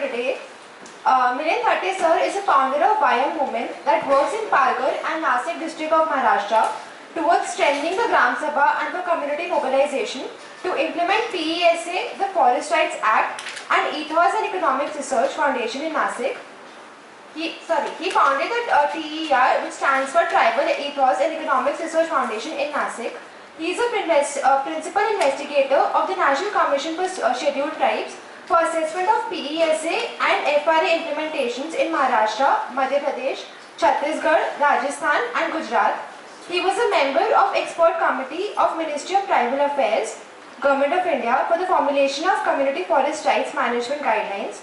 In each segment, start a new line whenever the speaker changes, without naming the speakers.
today. Milind Thate sir is a founder of Vyam Movement that works in Palghar and Nasik district of Maharashtra towards strengthening the Gram Sabha and for community mobilization to implement PESA, the Forest Rights Act, and Ethos and Economics Research Foundation in Nasik. He founded the TER, which stands for Tribal Ethos and Economics Research Foundation in Nasik. He is a principal investigator of the National Commission for Scheduled Tribes for assessment of PESA and FRA implementations in Maharashtra, Madhya Pradesh, Chhattisgarh, Rajasthan and Gujarat. He was a member of Expert Committee of Ministry of Tribal Affairs, Government of India for the formulation of Community Forest Rights Management Guidelines.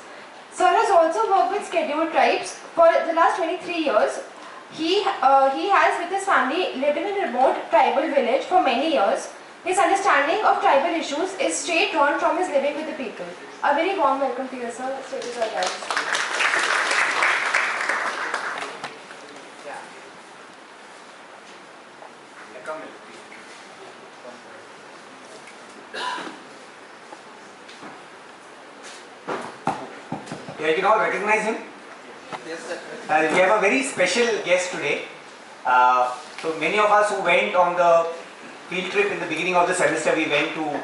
Sir has also worked with scheduled tribes for the last 23 years. He has with his family lived in a remote tribal village for many years. His understanding of tribal issues is straight drawn from his living with the people. A very warm welcome to you, sir. Stage is all yours.
Yeah, you can all recognize him.
Yes, sir.
We have a very special guest today. So many of us who went on the field trip in the beginning of the semester, we went to,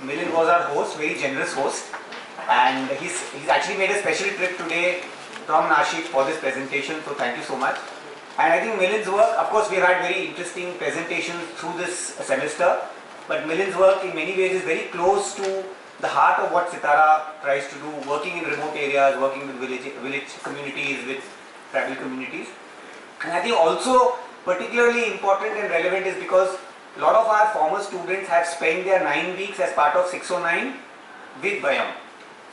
Milind was our host, very generous host, and he's actually made a special trip today from Nashik for this presentation, so thank you so much. And I think Milind's work, of course we have had very interesting presentations through this semester, but Milind's work in many ways is very close to the heart of what Sitara tries to do, working in remote areas, working with village communities, with tribal communities. And I think also particularly important and relevant is because a lot of our former students have spent their 9 weeks as part of 609 with Vyam.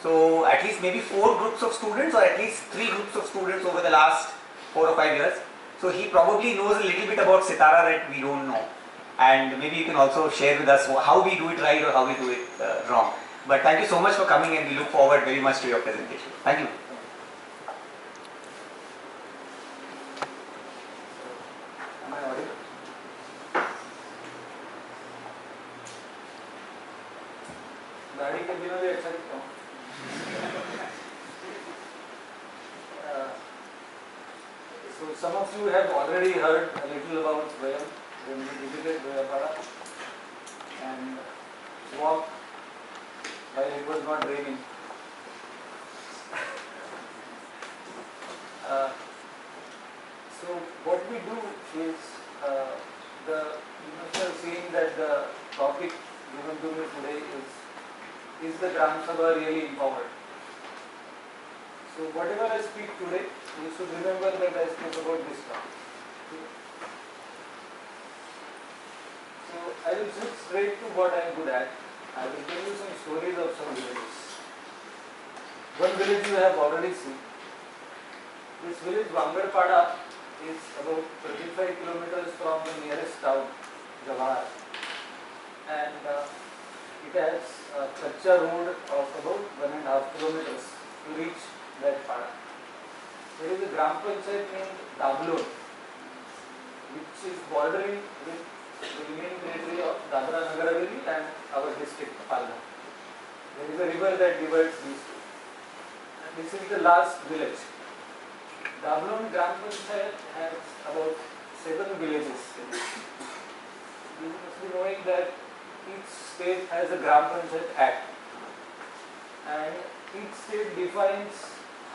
So at least maybe 4 groups of students or at least 3 groups of students over the last 4 or 5 years. So he probably knows a little bit about Sitara that we don't know. And maybe you can also share with us how we do it right or how we do it wrong. But thank you so much for coming and we look forward very much to your presentation. Thank you. Am I audible?
गाड़ी के बिना भी अच्छा दिखता हूँ। So some of you have already heard a little about Vyam when we visited Vyapara and walked while it was not raining. So what we do is you must have seen that the topic given to me today is the Gram Sabha really empowered? So whatever I speak today, you should remember that I spoke about this topic. So I will switch straight to what I am good at. I will tell you some stories of some villages. One village you have already seen. This village Vangarpada is about 35 kilometers from the nearest town, Jawahar. And it has a Kacha road of about 1.5 kilometers to reach that pada. There is a Gram Panchayat named Dablon, which is bordering with the Union Territory of Dadra Nagar Haveli and our district, Palghar. There is a river that divides these two. And this is the last village. Dablon Gram Panchayat has about 7 villages. You must be knowing that each state has a Gram Panchayat Act. And each state defines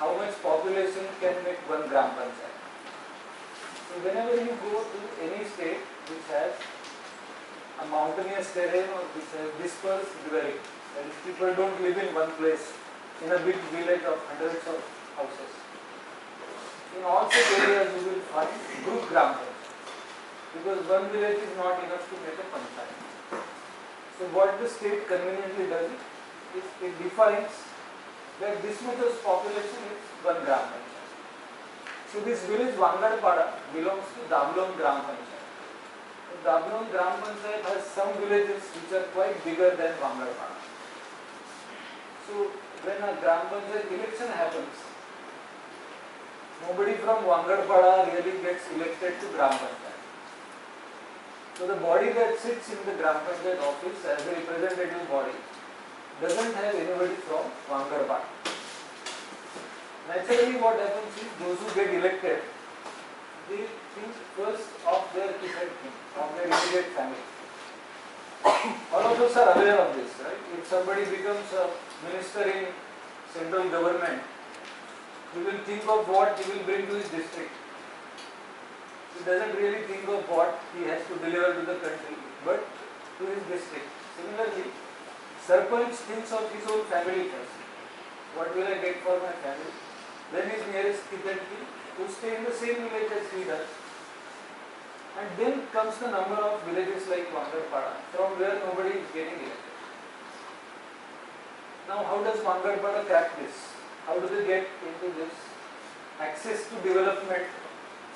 how much population can make one Gram Panchayat. So whenever you go to any state which has a mountainous terrain or which has dispersed dwelling, that is, people don't live in one place in a big village of hundreds of houses. In all such areas you will find group Gram Panchayat, because one village is not enough to make a panchayat. So what the state conveniently does is it defines that this much of population is one Gram Panchayat. So this village Vangarpada belongs to Dablon Gram Panchayat. So Dablon Gram Panchayat has some villages which are quite bigger than Vangarpada. So when a Gram Panchayat election happens, nobody from Vangarpada really gets elected to Gram Panchayat. So the body that sits in the Gram Panchayat office as a representative body doesn't have anybody from Vangarpada. naturally what happens is those who get elected, they think first of their kith and kin, of their immediate family. All of us are aware of this, right? If somebody becomes a minister in central government, he will think of what he will bring to his district. He doesn't really think of what he has to deliver to the country, but to his district. Similarly, Sarpanch thinks of his own family first. What will I get for my family? Then his nearest kith and kin who stay in the same village as he does. And then comes the number of villages like Wangarpada, from where nobody is getting elected. Now, how does Wangarpada crack this? How do they get into this access to development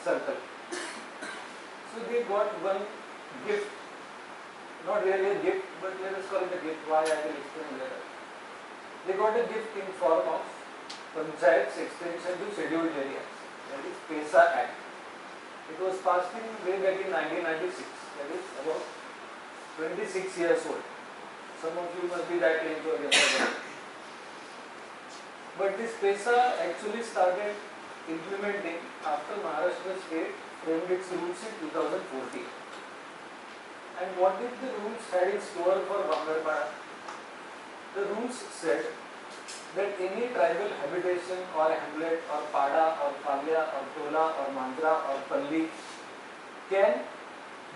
circle? So they got one gift, not really a gift, but let us call it a gift. Why, I will explain later. They got a gift in form of Panchayat's extension to scheduled areas, that is PESA Act. It was passed in way back in 1996, that is about 26 years old. Some of you must be that age or younger. But this PESA actually started implementing after Maharashtra state framed its rules in 2014. And what did the rules had in store for Wangarpada? The rules said that any tribal habitation or hamlet or pada or palya or tola or mandra or palli can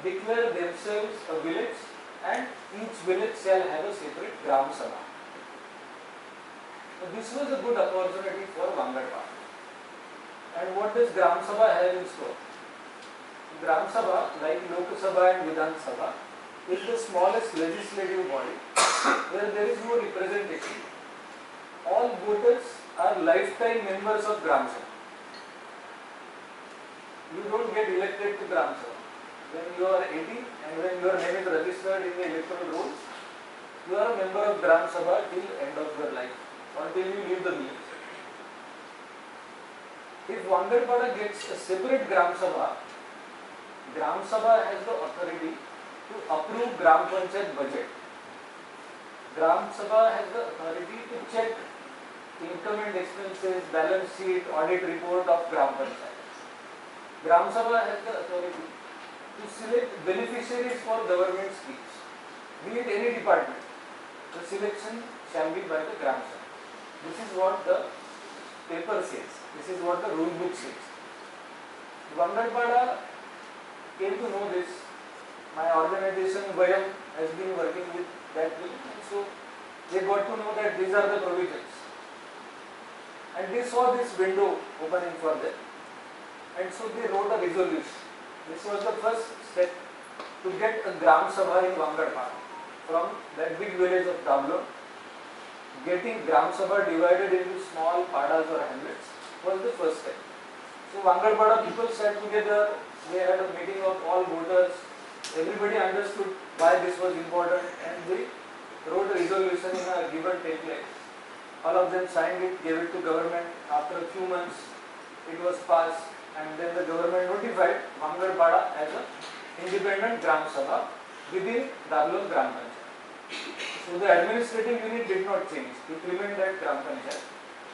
declare themselves a village, and each village shall have a separate Gram Sabha. So this was a good opportunity for Wangarpada. And what does Gram Sabha have in store? Gram Sabha, like Lok Sabha and Vidhan Sabha, is the smallest legislative body where there is no representation. All voters are lifetime members of Gram Sabha. You don't get elected to Gram Sabha. When you are 18 and when your name is registered in the electoral rolls, you are a member of Gram Sabha till end of your life, until you leave the village. If Wangarpada gets a separate Gram Sabha has the authority to approve Gram Panchayat budget. Gram Sabha has the authority to check income and expenses, balance sheet, audit report of Gram Panchayat. Gram Sabha has the authority to select beneficiaries for government schemes, be it any department. The selection shall be by the Gram Sabha. This is what the paper says. This is what the rule book says. Wangarpada came to know this. My organization Vayam has been working with that bill, and so they got to know that these are the provisions. And they saw this window opening for them, and so they wrote a resolution. This was the first step to get a Gram Sabha in Wangarpada. From that big village of Dablon, getting Gram Sabha divided into small padas or hamlets was the first step. So Wangarpada people sat together, they had a meeting of all voters, everybody understood why this was important, and they wrote a resolution in a given template. All of them signed it, gave it to government. After a few months, it was passed, and then the government notified Wangarpada as an independent Gram Sabha within Dablon Gram Panchayat. So the administrative unit did not change, it remained at Gram Panchayat,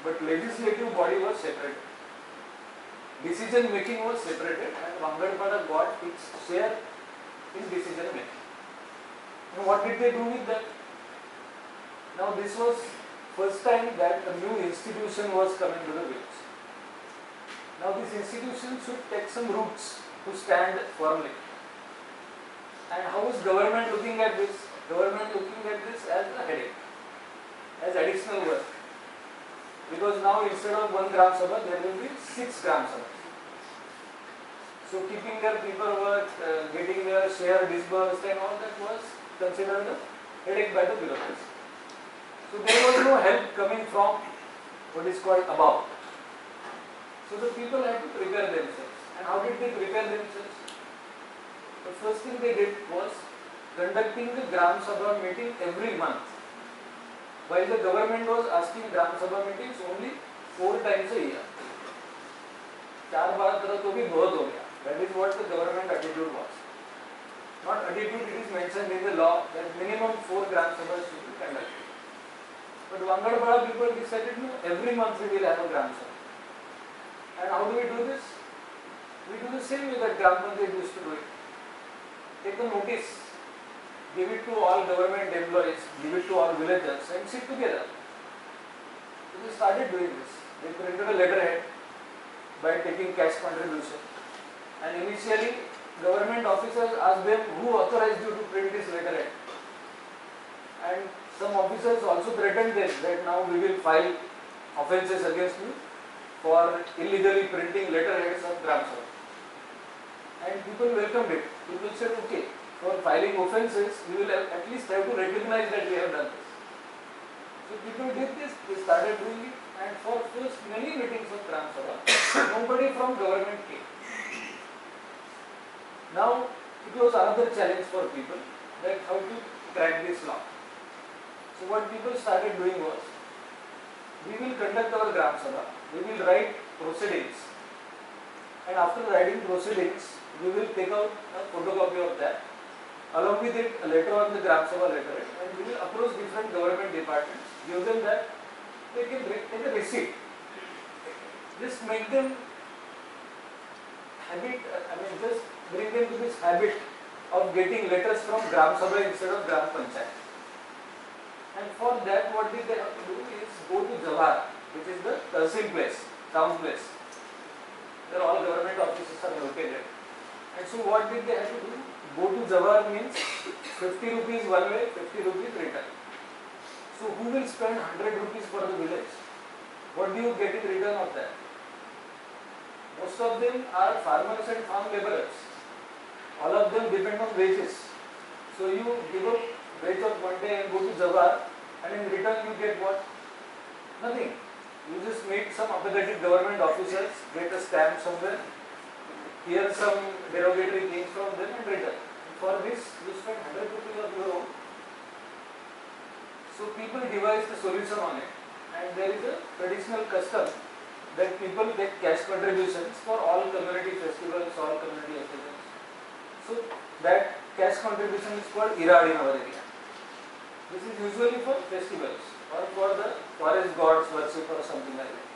but legislative body was separated. Decision making was separated, and Wangarpada got its share in decision making. Now what did they do with that? Now this was first time that a new institution was coming to the village. Now this institution should take some roots to stand firmly. And how is government looking at this? Government looking at this as a headache, as additional work. Because now instead of one Gram Sabha, there will be 6 Gram Sabhas. So keeping their paperwork, getting their share disbursed and all that was considered a headache by the bureaucracy. So there was no help coming from what is called above. So the people had to prepare themselves. And how did they prepare themselves? The first thing they did was conducting the Gram Sabha meeting every month. While the government was asking Gram Sabha meetings only 4 times a year. 4 बार करो तो भी बहुत हो गया. That is what the government attitude was. Not attitude, it is mentioned in the law that minimum 4 Gram Sabhas should be conducted. But Wangarpada people decided no, every month we will have a Gram Sabha. And how do we do this? We do the same way that Gram Panchayat used to do it. Take the notice, give it to all government employees, give it to all villagers and sit together. So they started doing this. They printed a letterhead by taking cash contribution. And initially, government officers asked them who authorized you to print this letterhead. And some officers also threatened them that now we will file offences against you for illegally printing letterheads of Gram Sabha. And people welcomed it. People said, okay, for filing offences, we will at least have to recognize that we have done this. So people did this, they started doing it, and for first many meetings of Gram Sabha, nobody from government came. Now, it was another challenge for people that how to crack this law. So what people started doing was, we will conduct our Gram Sabha, we will write proceedings, and after writing proceedings, we will take out a photocopy of that, along with it a letter on the Gram Sabha letterhead, and we will approach different government departments, give them that, they can take a receipt. Just make them just bring them to this habit of getting letters from Gram Sabha instead of Gram Panchayat. And for that, what did they have to do is go to Jawahar, which is the Tahsil place, town place. There all government offices are located. And so what did they have to do? Go to Jawahar means 50 rupees one way, 50 rupees return. So who will spend 100 rupees for the village? What do you get in return of that? Most of them are farmers and farm laborers. All of them depend on wages. So you give up wage of one day and go to Jawahar, and in return you get what? Nothing. You just meet some apathetic government officers, get a stamp somewhere, hear some derogatory things from them and return. For this, you spend 100 rupees of your own. So people devised a solution on it, and there is a traditional custom that people take cash contributions for all community festivals, all community occasions. So that cash contribution is called Irad in our area. This is usually for festivals or for the forest gods worship or something like that.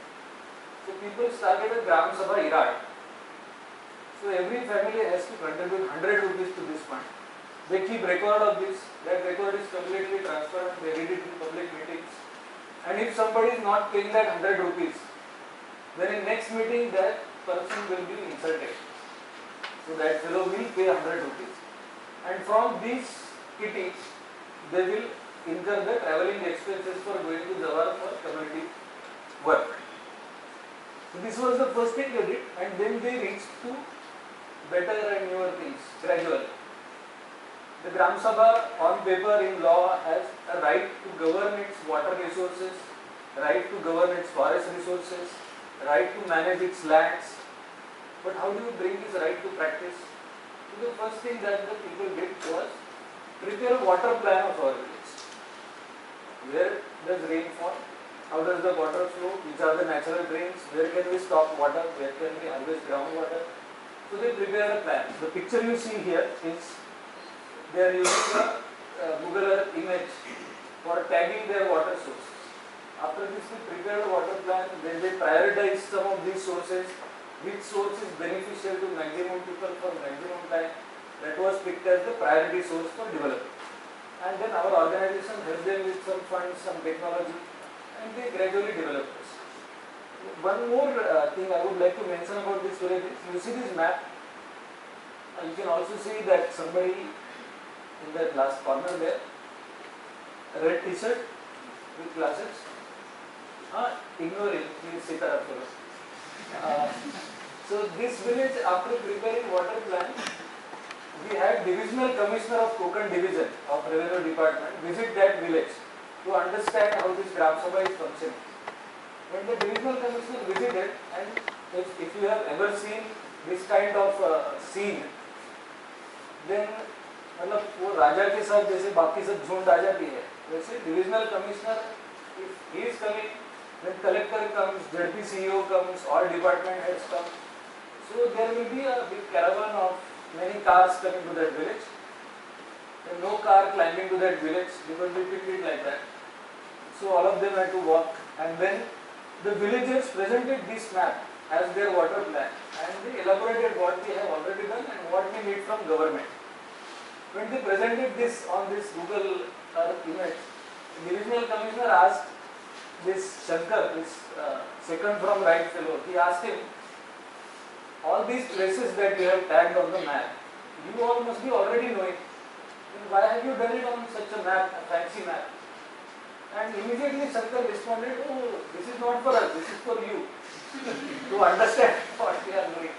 So people started a Gram Sabha Irad. So every family has to contribute 100 rupees to this fund. They keep record of this. That record is completely transparent. They read it in public meetings. And if somebody is not paying that 100 rupees, then in next meeting that person will be insulted. So that fellow will pay 100 rupees. And from these kitties, they will incur the travelling expenses for going to Jawahar for community work. So this was the first thing they did, and then they reached to better and newer things gradually. The Gram Sabha on paper in law has a right to govern its water resources, right to govern its forest resources, right to manage its lands. But how do you bring this right to practice? So the first thing that the people did was prepare a water plan of our village. Where does rain fall? How does the water flow? Which are the natural drains? Where can we stop water? Where can we harvest groundwater? So they prepare a plan. The picture you see here is they are using a Google Earth image for tagging their water sources. After this, we prepare a water plan. Then they prioritize some of these sources. Which source is beneficial to maximum people for maximum time? That was picked as the priority source for development. And then our organization helped them with some funds, some technology, and they gradually developed this. One more thing I would like to mention about this village is, you see this map, you can also see that somebody in that last corner there, a red t-shirt with glasses, ignore him, he is Sitaram fellow. So this village, after preparing water plan, we had Divisional Commissioner of Konkan Division of Revenue Department visit that village to understand how this Gram Sabha is functioning. When the Divisional Commissioner visited, and if you have ever seen this kind of scene, then मतलब वो राजा के साथ जैसे बाकी सब झुंड आ जाती है, वैसे Divisional Commissioner, if he is coming, then Collector comes, ZP CEO comes, all department heads come. So there will be a big caravan of many cars coming to that village. And no car climbing to that village because we picked it like that. So all of them had to walk, and then the villagers presented this map as their water plan, and they elaborated what they have already done and what we need from government. When they presented this on this Google Earth image, the divisional commissioner asked this Shankar, this second from right fellow, he asked him, all these places that you have tagged on the map, you all must be already knowing. Then why have you done it on such a map, a fancy map? And immediately Shankar responded, oh, this is not for us, this is for you to understand what we are doing.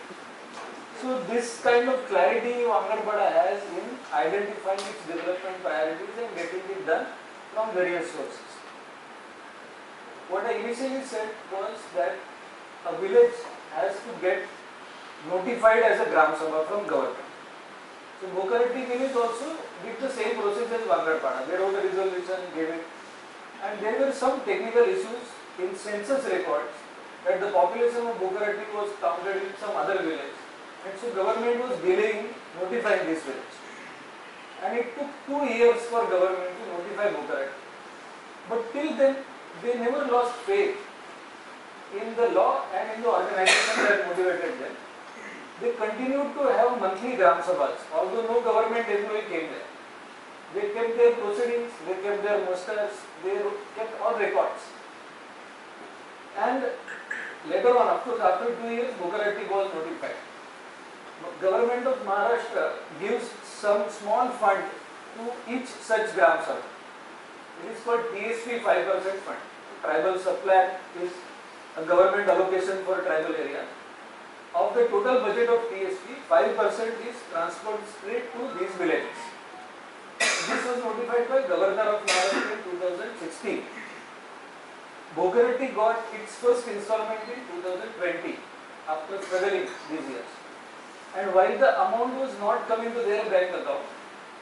So this kind of clarity Angarpada has in identifying its development priorities and getting it done from various sources. What I initially said was that a village has to get notified as a Gram Sabha from government. So Bokaratti village also did the same process as Angarpada. They wrote a resolution, gave it, and there were some technical issues in census records that the population of Bokaratti was counted in some other village, and so government was delaying notifying this village, and it took 2 years for government to notify Bokaratti. But till then they never lost faith in the law and in the organization that motivated them. They continued to have monthly Gram Sabhas, although no government employee came there. They kept their proceedings, they kept their musters, they kept all records. And later on, of course, after 2 years, Bokaratti was notified. Government of Maharashtra gives some small fund to each such Gram Sabha. It is called TSP 5% fund. Tribal supply is a government allocation for tribal area. Of the total budget of TSP, 5% is transferred straight to these villages. This was notified by Governor of Maharashtra in 2016. Bokaratti got its first installment in 2020 after struggling these years. And while the amount was not coming to their bank account,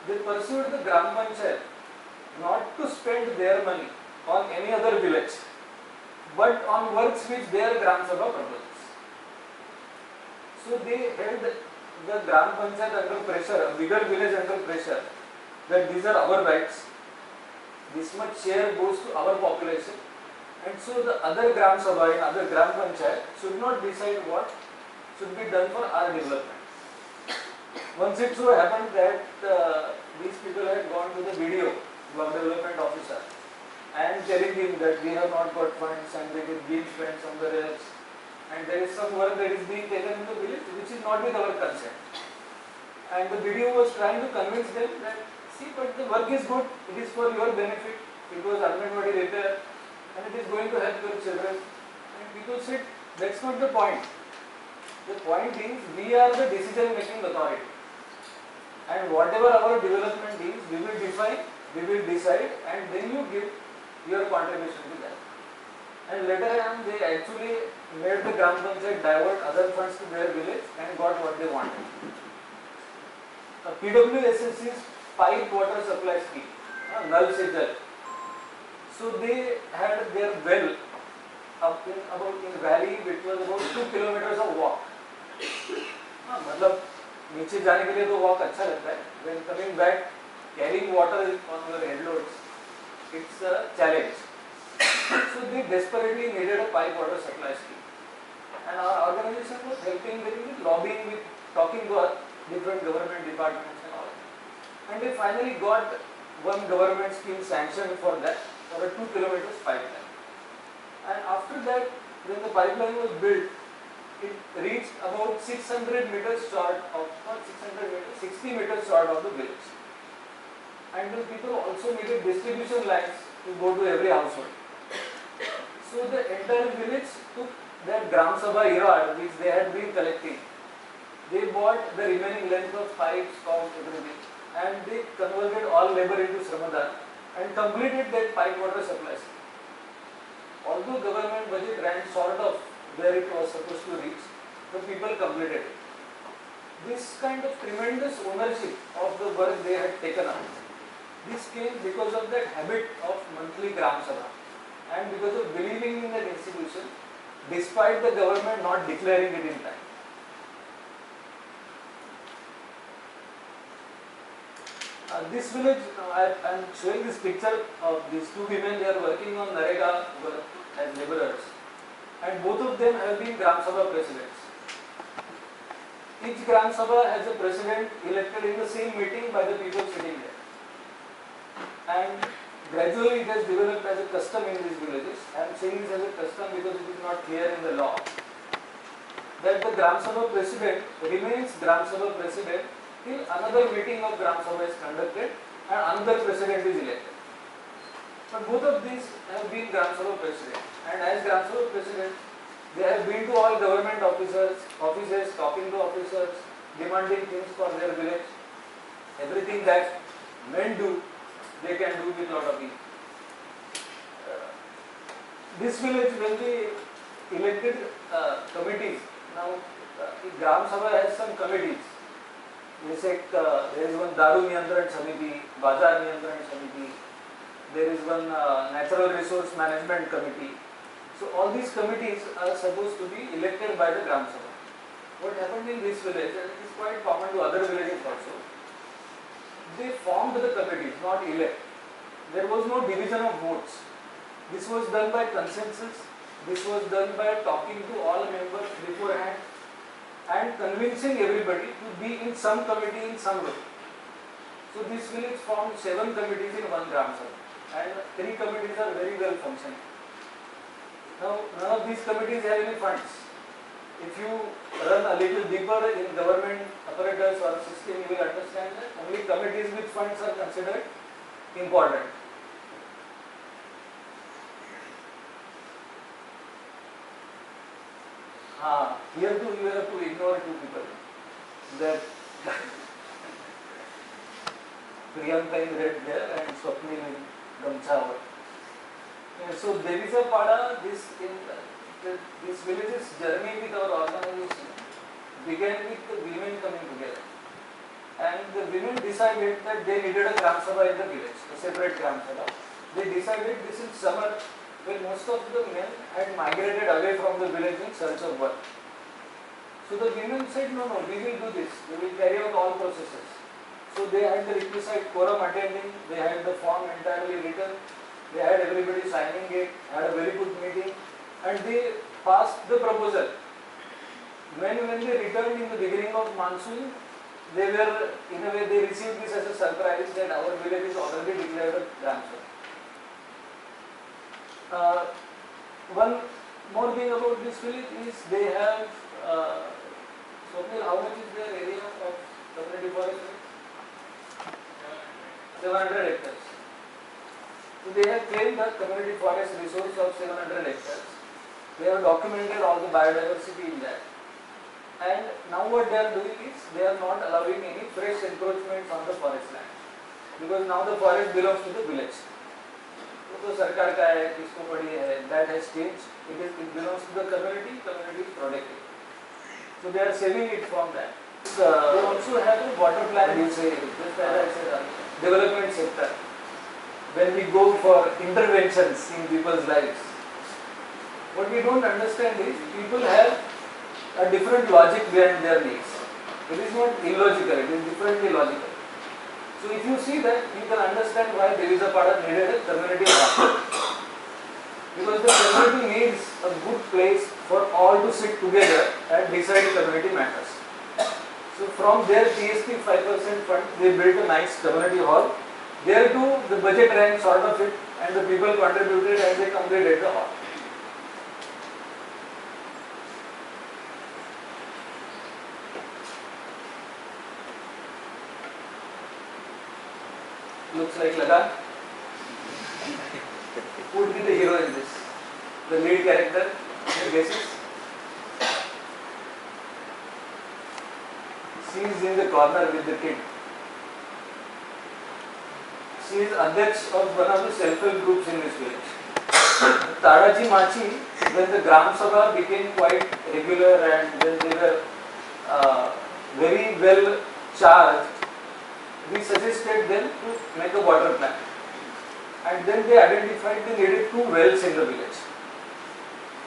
they pursued the Gram Panchayat not to spend their money on any other village, but on works which their Gram Sabha proposes. So they held the Gram Panchayat under pressure, a bigger village under pressure, that these are our rights, this much share goes to our population, and so the other Gram Sabha and other Gram Panchayat should not decide what should be done for our development. Once it so happened that these people had gone to the BDO, Block Development Officer, and telling him that we have not got funds and they will be spent somewhere else, and there is some work that is being taken in the village which is not with our consent. And the BDO was trying to convince them that, see, but the work is good, it is for your benefit, it was Anganwadi repair and it is going to help your children. And people said, that's not the point. The point is, we are the decision making authority, and whatever our development is, we will define, we will decide, and then you give your contribution to that. And later on, they actually made the Gram Panchayat divert other funds to their village and got what they wanted. PWSS's piped water supply scheme, Nal Se Jal. So they had their well up in valley, which was about 2 kilometers of walk. मतलब नीचे जाने के लिए तो walk अच्छा लगता है. When coming back, carrying water on your head loads, it's a challenge. So they desperately needed a pipe water supply scheme, and our organization was helping them with lobbying, with talking to different government departments and all. And they finally got one government scheme sanctioned for that, for a 2 kilometers pipeline. And after that, when the pipeline was built, it reached about 600 meters short of, not 600 meters, 60 meters short of the village. And the people also needed distribution lines to go to every household. So the entire village took that Gram Sabha era which they had been collecting. They bought the remaining length of pipes, pumps, everything, and they converted all labor into Shramadhan and completed that pipe water supply scheme. Although government budget ran short of where it was supposed to reach, the people completed it. This kind of tremendous ownership of the work they had taken up, this came because of that habit of monthly Gram Sabha and because of believing in that institution despite the government not declaring it in time. This village, I am showing this picture of these two women. They are working on Narega work as laborers. and both of them have been Gram Sabha presidents. Each Gram Sabha has a president elected in the same meeting by the people sitting there. And gradually it has developed as a custom in these villages. I am saying this as a custom because it is not clear in the law, that the Gram Sabha president remains Gram Sabha president till another meeting of Gram Sabha is conducted and another president is elected. But both of these have been Gram Sabha president, and as Gram Sabha president, they have been to all government offices, talking to officers, demanding things for their village. Everything that men do, they can do with lot of ease. This village, when we elected committees, now Gram Sabha has some committees. There is one Daru Niyantran Samiti, Bazar Niyantran Samiti, there is one Natural Resource Management Committee. So all these committees are supposed to be elected by the Gram Sabha. What happened in this village, and it is quite common to other villages also, they formed the committees, not elect. There was no division of votes. This was done by consensus. This was done by talking to all members beforehand and convincing everybody to be in some committee in some way. So this village formed 7 committees in one Gram Sabha, and 3 committees are very well functioning. Now, none of these committees have any funds. If you run a little deeper in government apparatus or system, you will understand that only committees with funds are considered important. Here too you have to ignore 2 people. That Priyanka in red there and Swapnil in Gamcha. So Devisapada, this village's journey with our organization began with the women coming together. And the women decided that they needed a Gram Sabha in the village, a separate Gram Sabha. They decided this in summer when most of the men had migrated away from the village in search of work. So the women said, no, we will do this, we will carry out all processes. So they had the requisite quorum attending, they had the form entirely written, they had everybody signing it, had a very good meeting, and they passed the proposal. When they returned in the beginning of monsoon, they were, in a way, they received this as a surprise that our village is already declared a Gram Sabha. One more thing about this village is they have, Swapnil, how much is their area of community forest? 700 hectares. So they have claimed the community forest resource of 700 hectares. They have documented all the biodiversity in that. And now what they are doing is, they are not allowing any fresh encroachments on the forest land. Because now the forest belongs to the village. So Sarkar ka hai, kisko padi hai, that has changed. It belongs to the community is protected. So they are saving it from that. They also have a water plan, you say, just as I said, development sector. When we go for interventions in people's lives, what we don't understand is people have a different logic behind their needs. It is not illogical, it is differently logical. So if you see that, you can understand why Devisapada needed a community hall. Because the community needs a good place for all to sit together and decide community matters. So from their TSP 5% fund, they built a nice community hall. There too, the budget ran sort of it, and the people contributed and they completed the hall. Looks like Lagan. Who would be the hero in this? The lead character? Any guesses? She is in the corner with the kid. She is Adhyaksh of one of the self-help groups in this village. Tadaji Machi, when the Gram Sabha became quite regular and when they were very well charged, we suggested them to make a water plan. And then they identified they needed 2 wells in the village.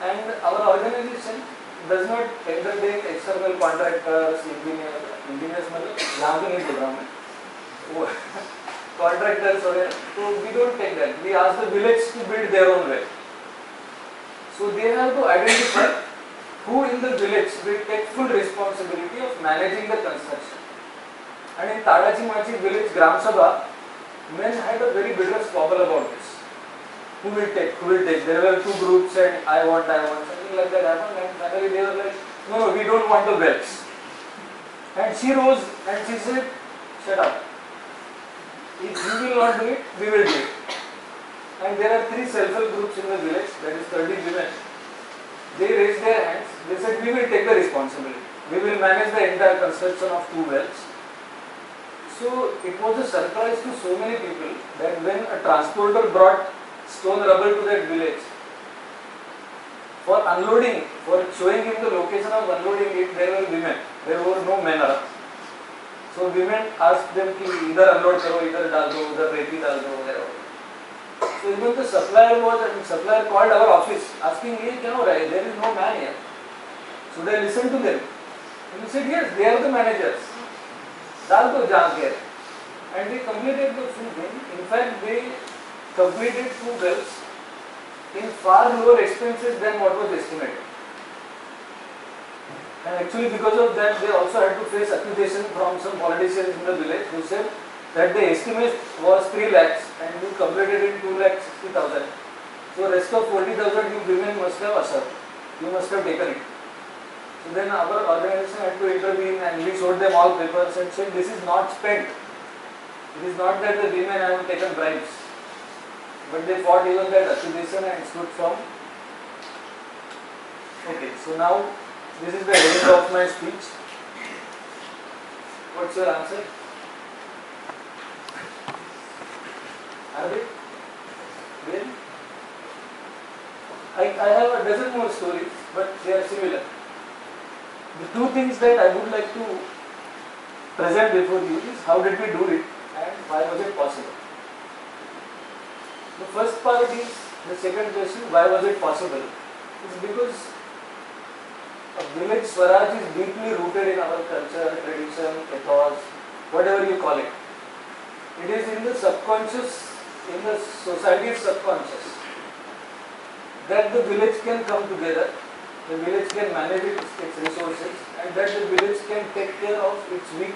And our organization does not entertain external contractors, engineers, contractors, so we don't take that. We ask the village to build their own well. So they have to identify who in the village will take full responsibility of managing the construction. And in Tadachi Machi village Gram Sabha, men had a very bitter squabble about this. Who will take? Who will take? There were two groups and I want, something like that happened, and finally they were like, no, we don't want the wells. And she rose and she said, shut up. If you will not do it, we will do it. And there are 3 self-help groups in the village, that is 30 women. They raised their hands, they said, we will take the responsibility. We will manage the entire construction of 2 wells. So it was a surprise to so many people that when a transporter brought stone rubble to that village, for unloading, for showing him the location of unloading it, there were women. There were no men around. So women asked them कि इधर unload करो, इधर डाल दो, उधर रेती डाल दो, वगैरह. So even the supplier called our office asking ये क्या हो रहा है? There is no man here. So they listened to them. And we said yes, they are the managers. डाल दो जहाँ के. And they completed the full thing. In fact, they completed 2 wells in far lower expenses than what was estimated. And actually because of that they also had to face accusation from some politicians in the village who said that the estimate was 3 lakhs and you completed in 2,60,000. So rest of 40,000 you women must have assured. You must have taken it. So then our organization had to intervene and we showed them all papers and said this is not spent. It is not that the women have taken bribes. But they fought even that accusation and stood firm. Okay, so now this is the end of my speech. What's your answer? Arabic? Really? I have a dozen more stories, but they are similar. The 2 things that I would like to present before you is how did we do it and why was it possible. The first part is the second question, why was it possible? It's because a village Swaraj is deeply rooted in our culture, tradition, ethos, whatever you call it. It is in the subconscious, in the society's subconscious, that the village can come together, the village can manage its resources, and that the village can take care of its weak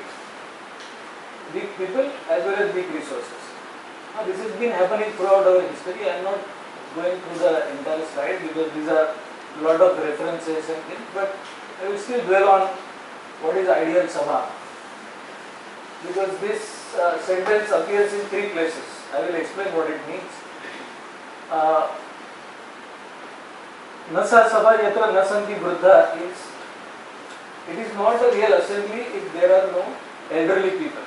people as well as weak resources. Now, this has been happening throughout our history. I am not going through the entire slide because these are a lot of references and things, but I will still dwell on what is ideal Sabha. Because this sentence appears in 3 places. I will explain what it means. Nasa Sabha Yatra Nasanti Vruddha is, it is not a real assembly if there are no elderly people.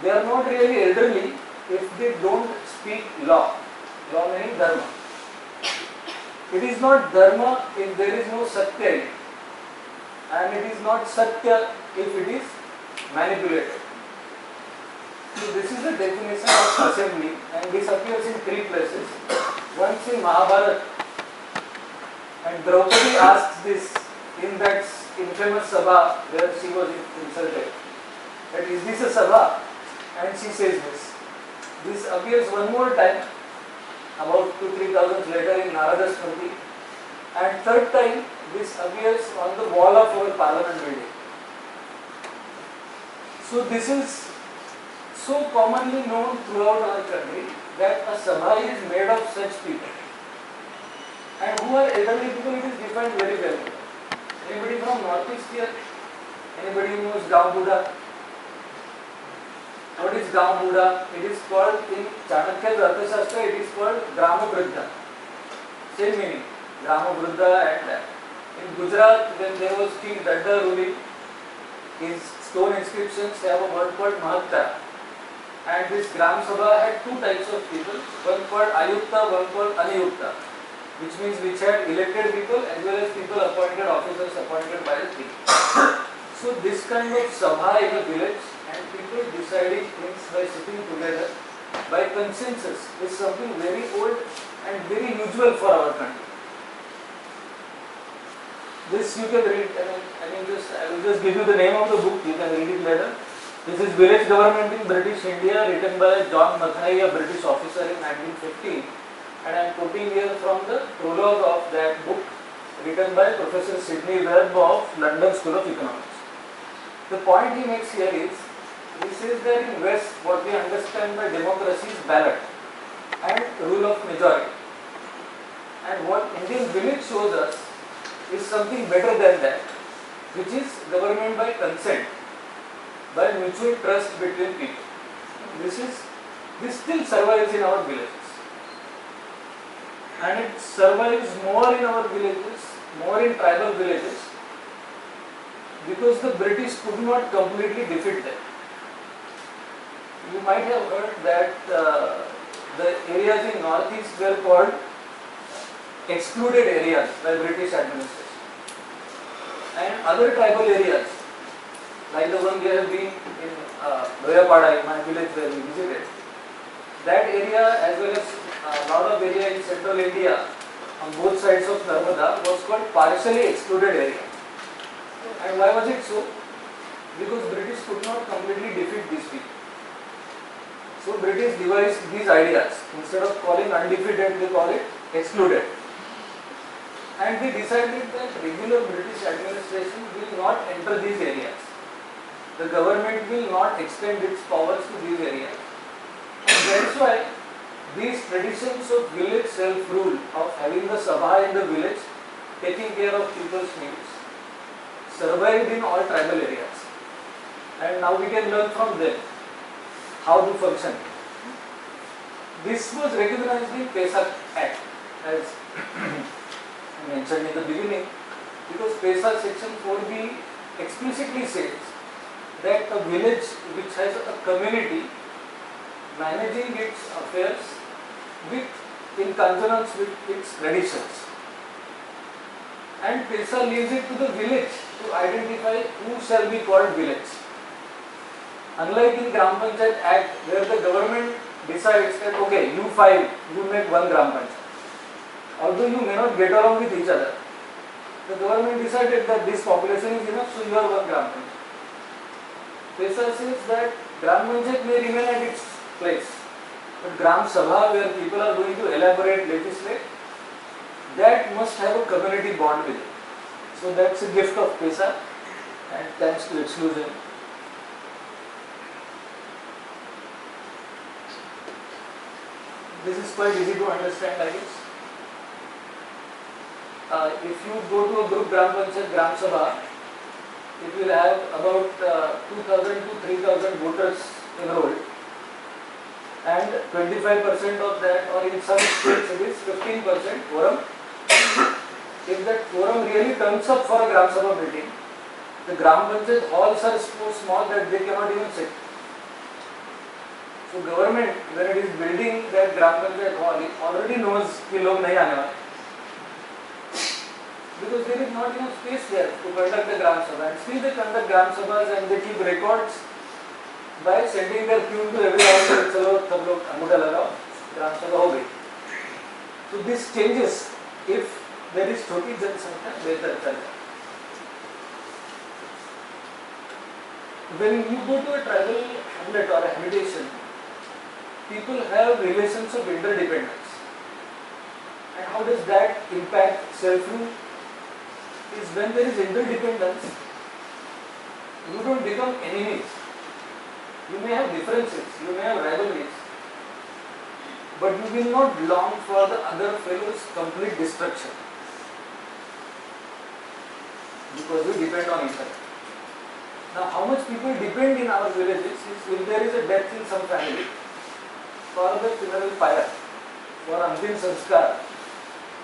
They are not really elderly if they don't speak law. Law meaning dharma. It is not dharma if there is no satya, and it is not satya if it is manipulated. So this is the definition of assembly, and this appears in 3 places. Once in Mahabharata, and Draupadi asks this in that infamous Sabha where she was insulted, that is this a Sabha? And she says this. This appears one more time about 2,000-3,000 later in Narada Smriti, and third time this appears on the wall of our parliament building. So this is so commonly known throughout our country that a Sabha is made of such people. And who are elderly people, it is defined very well. Anybody from Northeast here? Anybody who knows Gaon Buddha? What is Gaon Buddha? It is called in Chanakya's Arthashastra, it is called Grama Vriddha. Same meaning, Grama Vriddha. And in Gujarat, when there was King Dadda ruling, his stone inscriptions have a word called Mahatta. And this Gram Sabha had 2 types of people, one called Ayukta, one called Anayukta, which means which had elected people as well as people appointed, officers appointed by the king. So this kind of Sabha in a village and people deciding things by sitting together by consensus is something very old and very usual for our country. This you can read, I will just give you the name of the book, you can read it later. This is Village Government in British India, written by John Mathai, a British officer in 1950. and I am quoting here from the prologue of that book written by Professor Sidney Webb of London School of Economics. The point he makes here is, he says that in West what we understand by democracy is ballot and rule of majority, and what Indian village shows us is something better than that, which is government by consent, by mutual trust between people. This still survives in our villages, and it survives more in our villages, more in tribal villages, because the British could not completely defeat them. You might have heard that the areas in northeast were called excluded areas by British administration, and other tribal areas like the one we have been in Doyapada, in my village where we visited, that area as well as a lot of area in central India on both sides of Narmada was called partially excluded area. And why was it so? Because British could not completely defeat these people. So British devised these ideas. Instead of calling undefeated, they call it excluded. And they decided that regular British administration will not enter these areas. The government will not extend its powers to these areas. And that's why these traditions of village self-rule, of having the Sabha in the village, taking care of people's needs, survived in all tribal areas. And now we can learn from them how to function. This was recognized in Pesak Act, as mentioned in the beginning, because Pesak section 4B explicitly says that a village which has a community managing its affairs in consonance with its traditions, and Pesa leaves it to the village to identify who shall be called village. Unlike in Gram Panchayat Act, where the government decides that okay, you five, you make one Gram Panchayat. Although you may not get along with each other, the government decided that this population is enough, so you are one Gram Panchayat. Pesa says that Gram Panchayat may remain at its place, but Gram Sabha, where people are going to elaborate, legislate, that must have a community bond with it. So that's a gift of Pesa, and thanks to exclusion. This is quite easy to understand, I guess. If you go to a group Gram Panchayat, Gram Sabha, it will have about 2,000 to 3,000 voters enrolled, and 25% of that, or in some states it is 15% quorum. If that quorum really turns up for a Gram Sabha meeting, the Gram Panchayat halls are so small that they cannot even sit. So government, when it is building that Gram Panchayat hall, it already knows कि लोग नहीं आने वाले, because there is not enough space there to conduct the Gram Sabha, and still they conduct Gram Sabhas and they keep records by sending their tune to every house that चलो सब लोग अंगूठा लगाओ, Gram Sabha हो गई. So this changes if there is छोटी जनसंख्या बेहतर चलता. When you go to a tribal hamlet or a habitation, people have relations of interdependence. And how does that impact self-rule? Is when there is interdependence, you don't become enemies. You may have differences, you may have rivalries, but you will not long for the other fellow's complete destruction, because you depend on each other. Now, how much people depend in our villages is, if there is a death in some family, for the funeral pyre, for Antim Sanskar,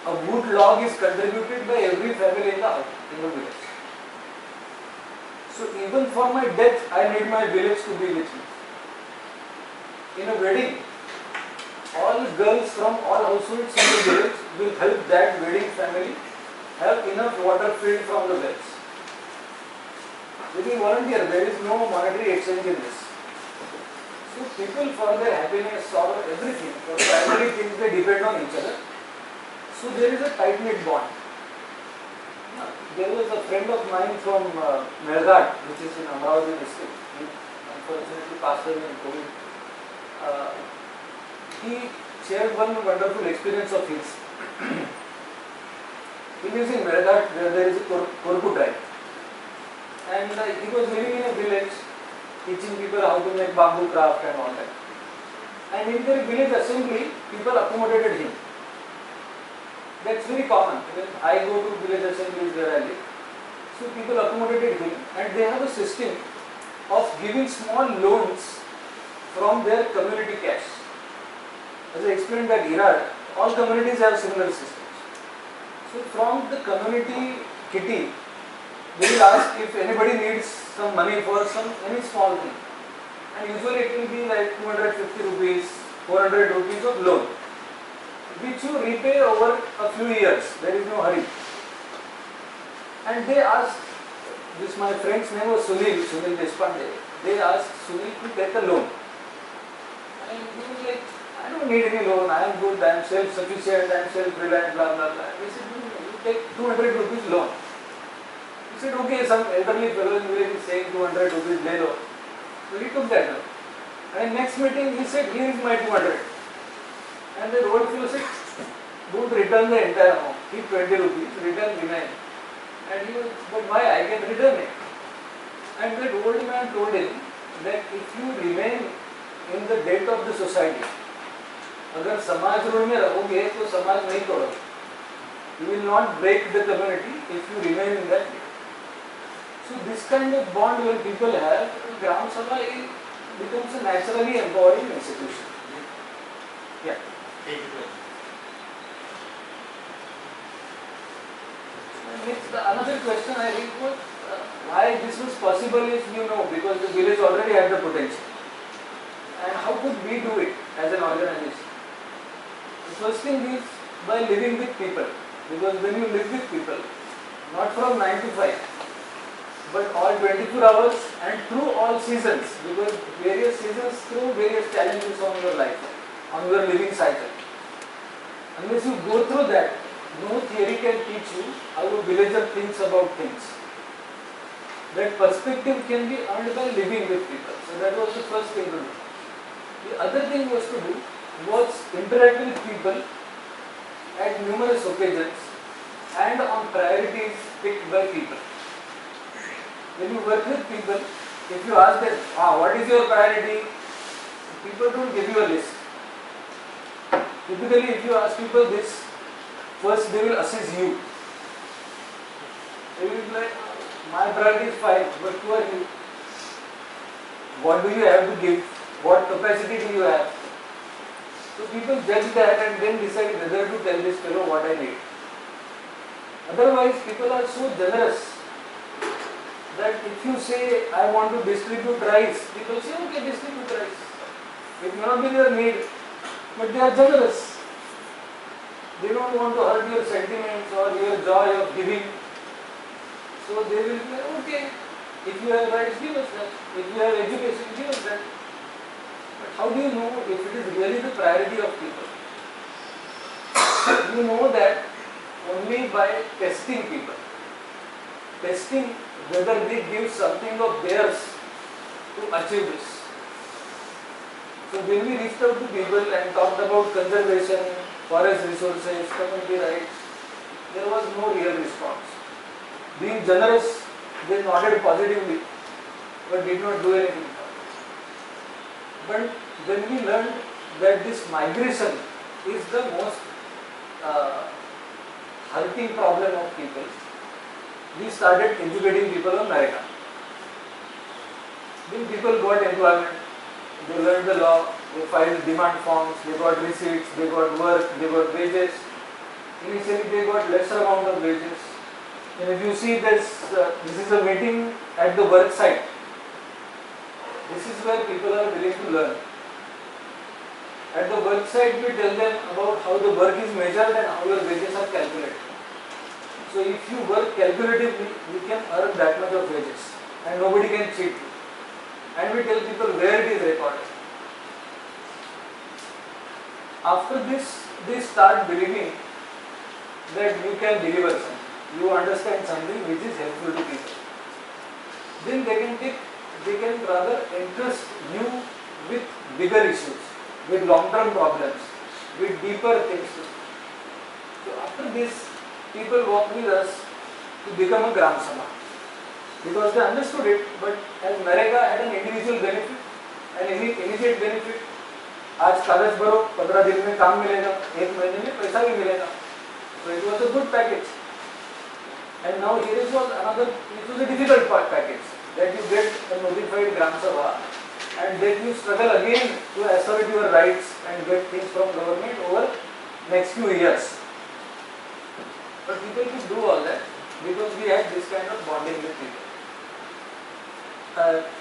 a wood log is contributed by every family in the village. So even for my death, I need my village to be with me. In a wedding, all girls from all households in the village will help that wedding family have enough water filled from the wells. They will volunteer, there is no monetary exchange in this. So people, for their happiness, sorrow, everything, for primary things, they depend on each other. So there is a tight-knit bond. There was a friend of mine from Melghat, which is in Amravati district. He unfortunately passed away in COVID. He shared one wonderful experience of his. He lives in Melghat where there is a Korku tribe. And he was living in a village teaching people how to make bamboo craft and all that. And in their village assembly, people accommodated him. That's very common. When I go to village assemblies where I live, so people accommodated him and they have a system of giving small loans from their community cash. As I explained that Irad, all communities have similar systems. So from the community kitty, they will ask if anybody needs some money for any small thing. And usually it will be like 250 rupees, 400 rupees of loan, which you repay over a few years. There is no hurry. And they asked, this my friend's name was Sunil Deshpande. They asked Sunil to take a loan. And he was like, I don't need any loan, I am good, I am self-sufficient, I am self-reliant, blah blah blah. He said, you take 200 rupees loan. He said, okay, some elderly fellow in the village is saying 200 rupees lay loan. So he took that loan. And next meeting he said, here is my 200. And the old fellow said, don't return the entire amount, keep 20 rupees, return remaining. And he was, but why? I can return it. And that old man told him that if you remain in the debt of the society, अगर समाज ऋण में रहोगे तो समाज नहीं तोड़ोगे. You will not break the community if you remain in that debt. So this kind of bond when people have, Gram Sabha becomes a naturally empowering institution. Yeah. Next, another question I think was why this was possible is because the village already had the potential. And how could we do it as an organization? The first thing is by living with people. Because when you live with people, not from 9 to 5, but all 24 hours and through all seasons, because various seasons through various challenges on your life, on your living cycle. Unless you go through that, no theory can teach you how a villager thinks about things. That perspective can be earned by living with people. So that was the first thing to do. The other thing was to do was interact with people at numerous occasions and on priorities picked by people. When you work with people, if you ask them, what is your priority? People don't give you a list. Typically, if you ask people this, first they will assess you. They will be like, my priority is 5, but who are you? What do you have to give? What capacity do you have? So people judge that and then decide whether to tell this fellow what I need. Otherwise, people are so generous that if you say, I want to distribute rice, people say, okay, distribute rice. It may not be their need, but they are generous. They don't want to hurt your sentiments or your joy of giving. So they will say, okay, if you have rights, give us that. If you have education, give us that. But how do you know if it is really the priority of people? You know that only by testing people. Testing whether they give something of theirs to achieve this. So when we reached out to people and talked about conservation, forest resources, community rights, there was no real response. Being generous, they nodded positively, but did not do anything. But when we learned that this migration is the most hurting problem of people, we started educating people on maritime. Then people got employment, they learned the law, they filed demand forms, they got receipts, they got work, they got wages. Initially they got lesser amount of wages. And if you see this, this is a meeting at the work site. This is where people are willing to learn. At the work site we tell them about how the work is measured and how your wages are calculated. So if you work calculatively, you can earn that much of wages and nobody can cheat you. And we tell people where it is recorded. After this, they start believing that you can deliver something. You understand something which is helpful to people. Then they can rather interest you with bigger issues, with long-term problems, with deeper things to do. So after this, people worked with us to become a Gram Sabha because they understood it, but as Narega had an individual benefit, an immediate benefit. आज कागज भरो 15 दिन में काम मिलेगा, 1 महीने में पैसा भी मिलेगा. So it was a good package. And now here is was another, it was a difficult package that you get a notified Gram Sabha and then you struggle again to assert your rights and get things from government over next few years. But people could do all that because we had this kind of bonding with people.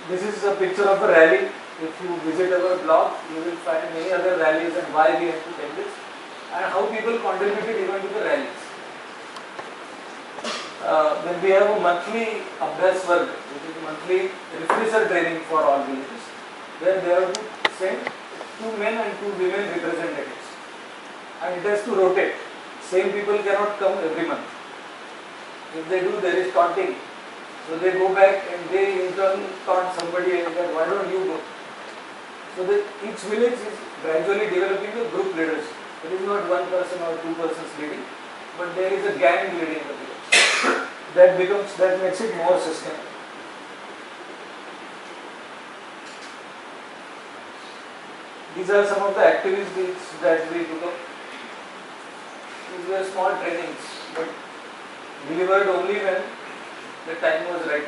This is a picture of a rally. If you visit our blog, you will find many other rallies and why we have to take this and how people contributed even to the rallies. Then we have a monthly Abhyas Varg, which is monthly refresher training for all villages, where they have to send 2 men and 2 women representatives. And it has to rotate. Same people cannot come every month. If they do, there is taunting. So they go back and they in turn taunt somebody and that, why don't you go? So that each village is gradually developing a group leadership. It is not one person or 2 persons leading, but there is a gang leading the village. That makes it more sustainable. These are some of the activities that we took up. These were small trainings, but delivered only when the time was right.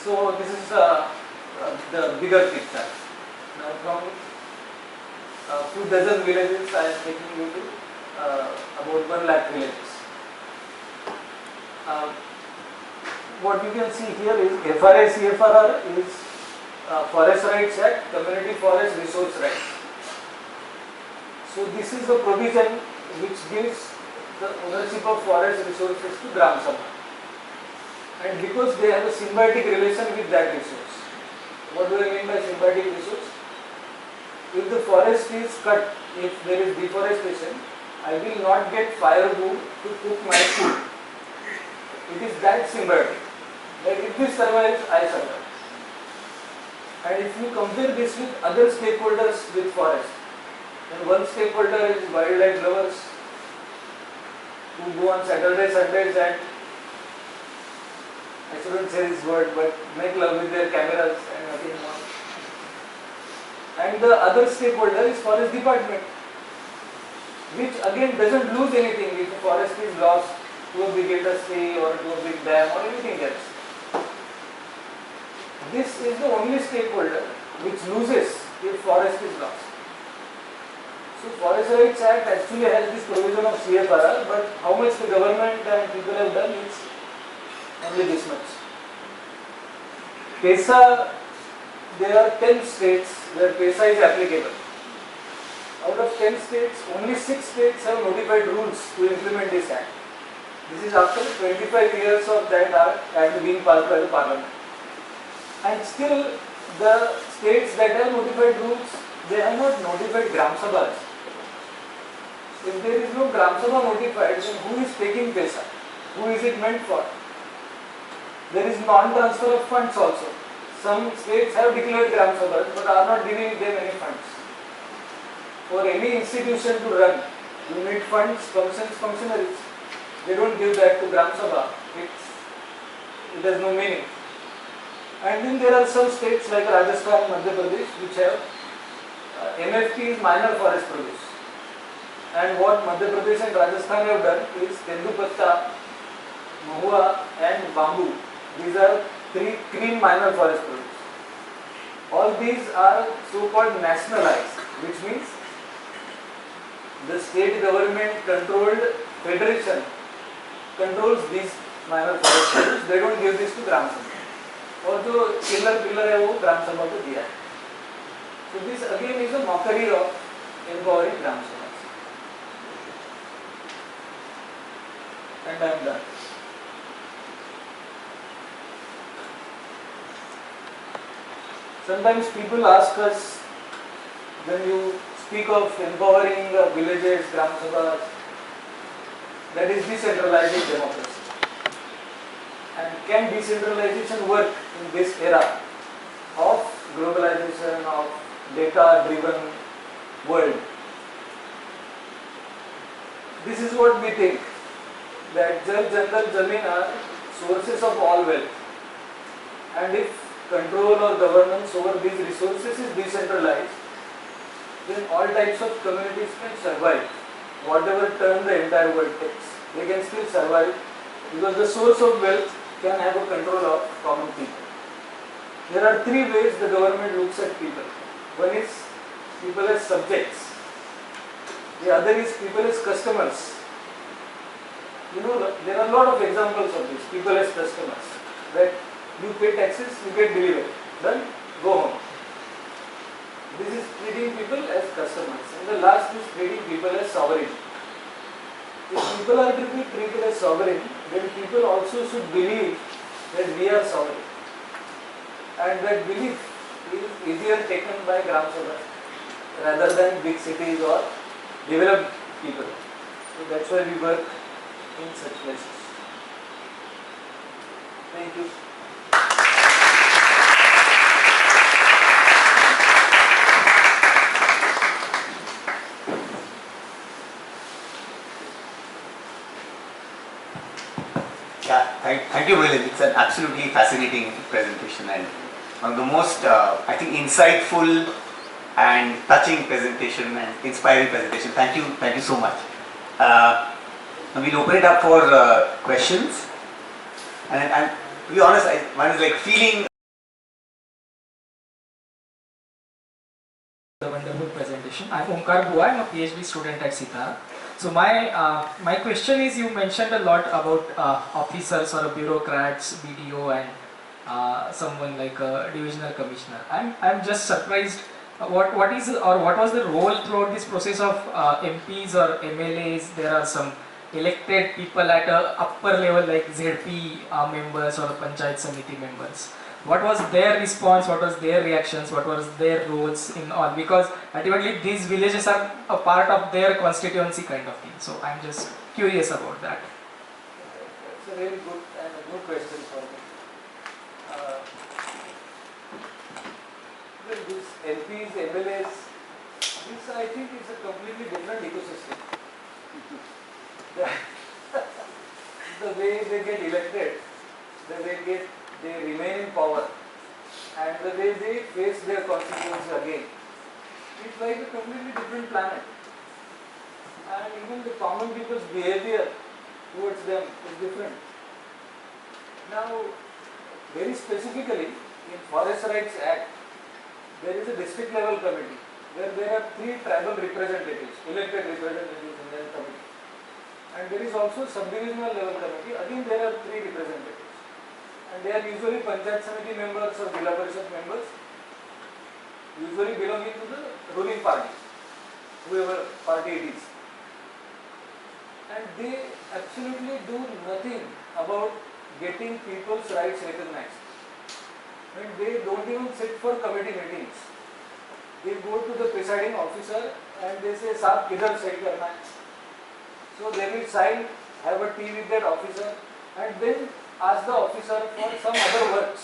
So this is the bigger picture. Now from a few dozen villages, I am taking you to about 1 lakh villages. What you can see here is FRA CFRR is Forest Rights Act, Community Forest Resource Rights. So this is the provision which gives the ownership of forest resources to Gram Sabha. And because they have a symbiotic relation with that resource. What do I mean by symbiotic resource? If the forest is cut, if there is deforestation, I will not get firewood to cook my food. It is that symbiotic. Like if this survives, I survive. And if you compare this with other stakeholders with forest, then one stakeholder is wildlife lovers who go on Saturday, Sundays and I shouldn't say this word, but make love with their cameras and nothing more. And the other stakeholder is forest department, which again doesn't lose anything if the forest is lost to a big industry or to a big dam or anything else. This is the only stakeholder which loses if forest is lost. So Forest Rights Act actually has this provision of CFRR, but how much the government and people have done is only this much. PESA, there are 10 states where PESA is applicable. Out of 10 states, only 6 states have notified rules to implement this act. This is after 25 years of that act being passed by the parliament. And still the states that have notified rules, they have not notified Gram Sabhas. If there is no Gram Sabha notified, then who is taking PESA? Who is it meant for? There is non-transfer of funds also. Some states have declared Gram Sabhas but are not giving them any funds. For any institution to run, you need funds, functionaries. They don't give that to Gram Sabha. It has no meaning. And then there are some states like Rajasthan, Madhya Pradesh, which have MFP is minor forest produce. And what Madhya Pradesh and Rajasthan have done is Tendupatta, Mahua and Bamboo. These are 3 clean minor forest produce. All these are so-called nationalized, which means the state government controlled federation controls these minor forest produce. They don't give this to Gram Sabha. और जो pillar है वो ग्राम सभा को दिया है. So this again is a mockery of empowering Gram Sabha. And I am done. Sometimes people ask us, when you speak of empowering villages, Gram Sabhas, that is decentralizing democracy. And can decentralization work in this era of globalization, of data-driven world? This is what we think, that Jal Jangal Zameen are sources of all wealth, and if control or governance over these resources is decentralized, then all types of communities can survive. Whatever turn the entire world takes, they can still survive because the source of wealth can have a control of common people. There are three ways the government looks at people. One is people as subjects. The other is people as customers. You know, there are a lot of examples of this, people as customers. That you pay taxes, you get delivery. Done, go home. This is treating people as customers. And the last is treating people as sovereign. If people are to be treated as sovereign, then people also should believe that we are sovereign. And that belief is easier taken by Gram Sabha rather than big cities or developed people. So that's why we work in such places. Thank you.
Yeah, thank you, Milind. It's an absolutely fascinating presentation and one of the most, I think, insightful and touching presentation and inspiring presentation. Thank you so much. Now we'll open it up for questions. And to be honest, one is like feeling
the wonderful presentation. I'm Omkar Bua. I'm a PhD student at Sitara. So my question is, you mentioned a lot about officers or bureaucrats, BDO, and someone like a divisional commissioner. I'm just surprised. What was the role throughout this process of MPs or MLAs? There are some elected people at a upper level like ZP members or Panchayat Samiti members. What was their response? What was their reactions? What was their roles in all? Because ultimately these villages are a part of their constituency kind of thing. So I'm just curious about that.
It's a really good and a new question for me. Well, these MPs, MLAs, this I think is a completely different ecosystem. The way they get elected, the way they remain in power, and the way they face their constituency again, it's like a completely different planet. And even the common people's behavior towards them is different. Now, very specifically, in Forest Rights Act, there is a district level committee where there are 3 tribal representatives, elected representatives in that committee. And there is also subdivisional level committee, again there are 3 representatives. And they are usually Panchayat Samiti members or Jilla Parishad members, usually belonging to the ruling party, whoever party it is. And they absolutely do nothing about getting people's rights recognized. And they don't even sit for committee meetings. They go to the presiding officer and they say, "Saab, kidhar set karna hai?" So they will sign, have a tea with that officer, and then ask the officer for some other works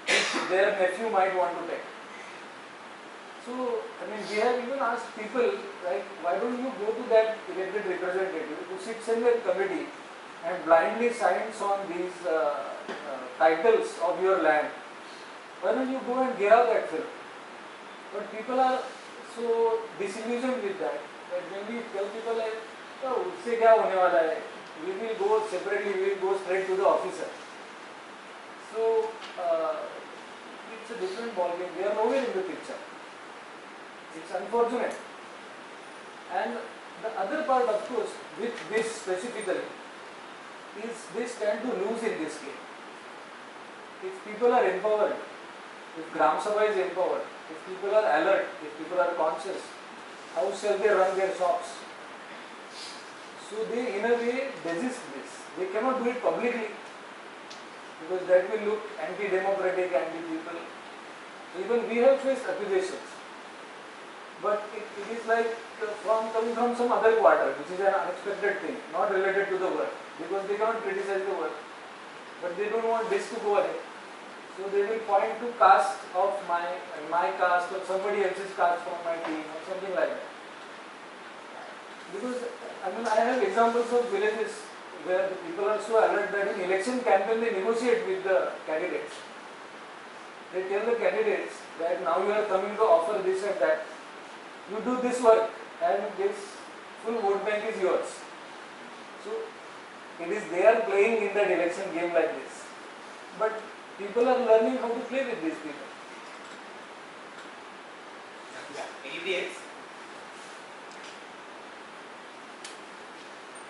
which their nephew might want to take. So, I mean, we have even asked people, like, why don't you go to that elected representative who sits in that committee and blindly signs on these titles of your land? Why don't you go and get out that film? But people are so disillusioned with that when we tell people like, oh, usse kya hone wala hai? We will go separately, we will go straight to the officer. So, it's a different ballgame. They are nowhere in the picture. It's unfortunate. And the other part, of course, with this specifically, is they stand to lose in this game. If people are empowered, if Gram Sabha is empowered, if people are alert, if people are conscious, how shall they run their shops? So they, in a way, resist this. They cannot do it publicly because that will look anti-democratic, anti-people. Even we have faced accusations. But it is like coming from some other quarter, which is an unexpected thing, not related to the work, because they cannot criticize the work. but they don't want this to go ahead. So they will point to caste of my caste or somebody else's caste from my team or something like that. Because I have examples of villages where the people are so alert that in election campaign they negotiate with the candidates. They tell the candidates that now you are coming to offer this and that. You do this work and this full vote bank is yours. So it is they are playing in that election game like this. But people are learning how to play with these people.
Yeah. Anybody else?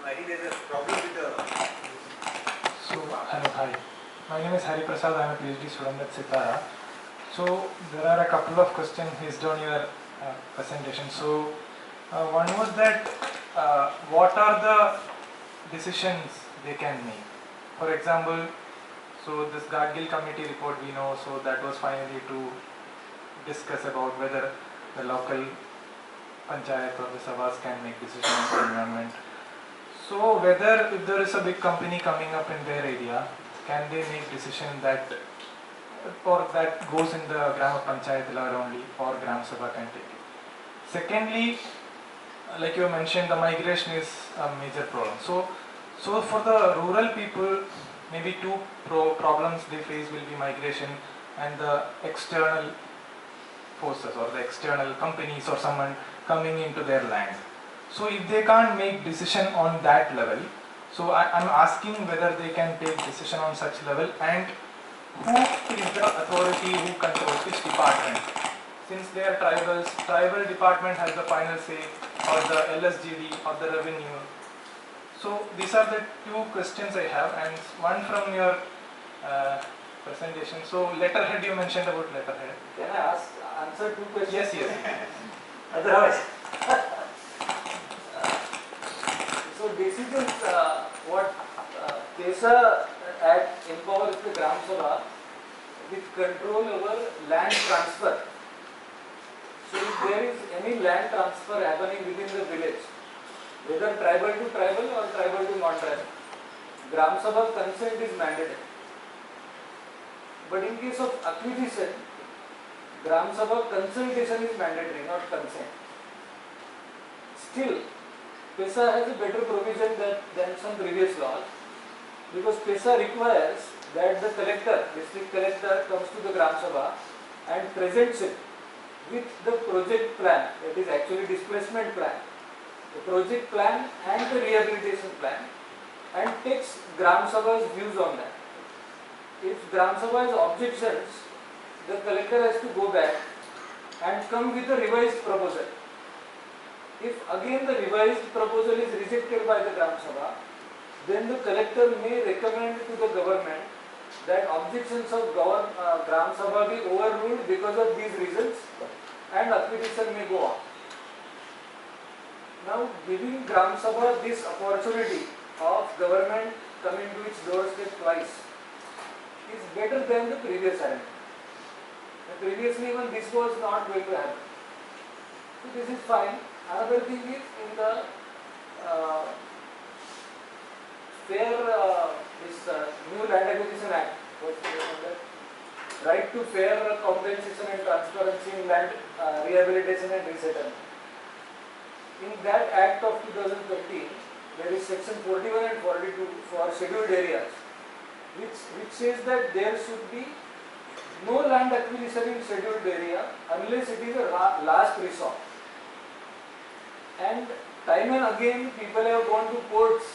I think there's a problem with the.
So, hello, hi. My name is Hari Prasad. I am a PhD student at Sitara. So, there are a couple of questions based on your presentation. So, one was that what are the decisions they can make? For example, so this Gadgil committee report we know, so that was finally to discuss about whether the local panchayat or the sabhas can make decisions on the environment. So whether if there is a big company coming up in their area, can they make decision that or that goes in the Gram Panchayat level only or Gram Sabha can take it. Secondly, like you mentioned, the migration is a major problem. So for the rural people, maybe two problems they face will be migration and the external forces or the external companies or someone coming into their land. So if they can't make decision on that level, so I'm asking whether they can take decision on such level and who is the authority who controls which department. Since they are tribals, tribal department has the final say or the LSGD or the revenue. So these are the two questions I have and one from your presentation. So letterhead, you mentioned about letterhead.
Can I answer two questions?
Yes.
Otherwise. So decisions, what PESA Act empowers the Gram Sabha with control over land transfer. So if there is any land transfer happening within the village, whether tribal to tribal or tribal to non-tribal, Gram Sabha consent is mandated. But in case of acquisition, Gram Sabha consultation is mandatory, not consent. Still, PESA has a better provision than some previous laws, because PESA requires that the collector, district collector, comes to the Gram Sabha and presents it with the project plan, that is actually displacement plan, the project plan and the rehabilitation plan, and takes Gram Sabha's views on that. If Gram Sabha has objections, the collector has to go back and come with a revised proposal. If again the revised proposal is rejected by the Gram Sabha, then the collector may recommend to the government that objections of Gram Sabha be overruled because of these reasons and acquisition may go on. Now, giving Gram Sabha this opportunity of government coming to its doorstep twice is better than the previous arrangement. Previously even this was not going to happen. So this is fine. Another thing is in the new Land Acquisition Act, right to fair compensation and transparency in land rehabilitation and resettlement. In that Act of 2013, there is section 41 and 42 for scheduled areas, which says that there should be no land acquisition in scheduled area unless it is a last resort. And time and again people have gone to courts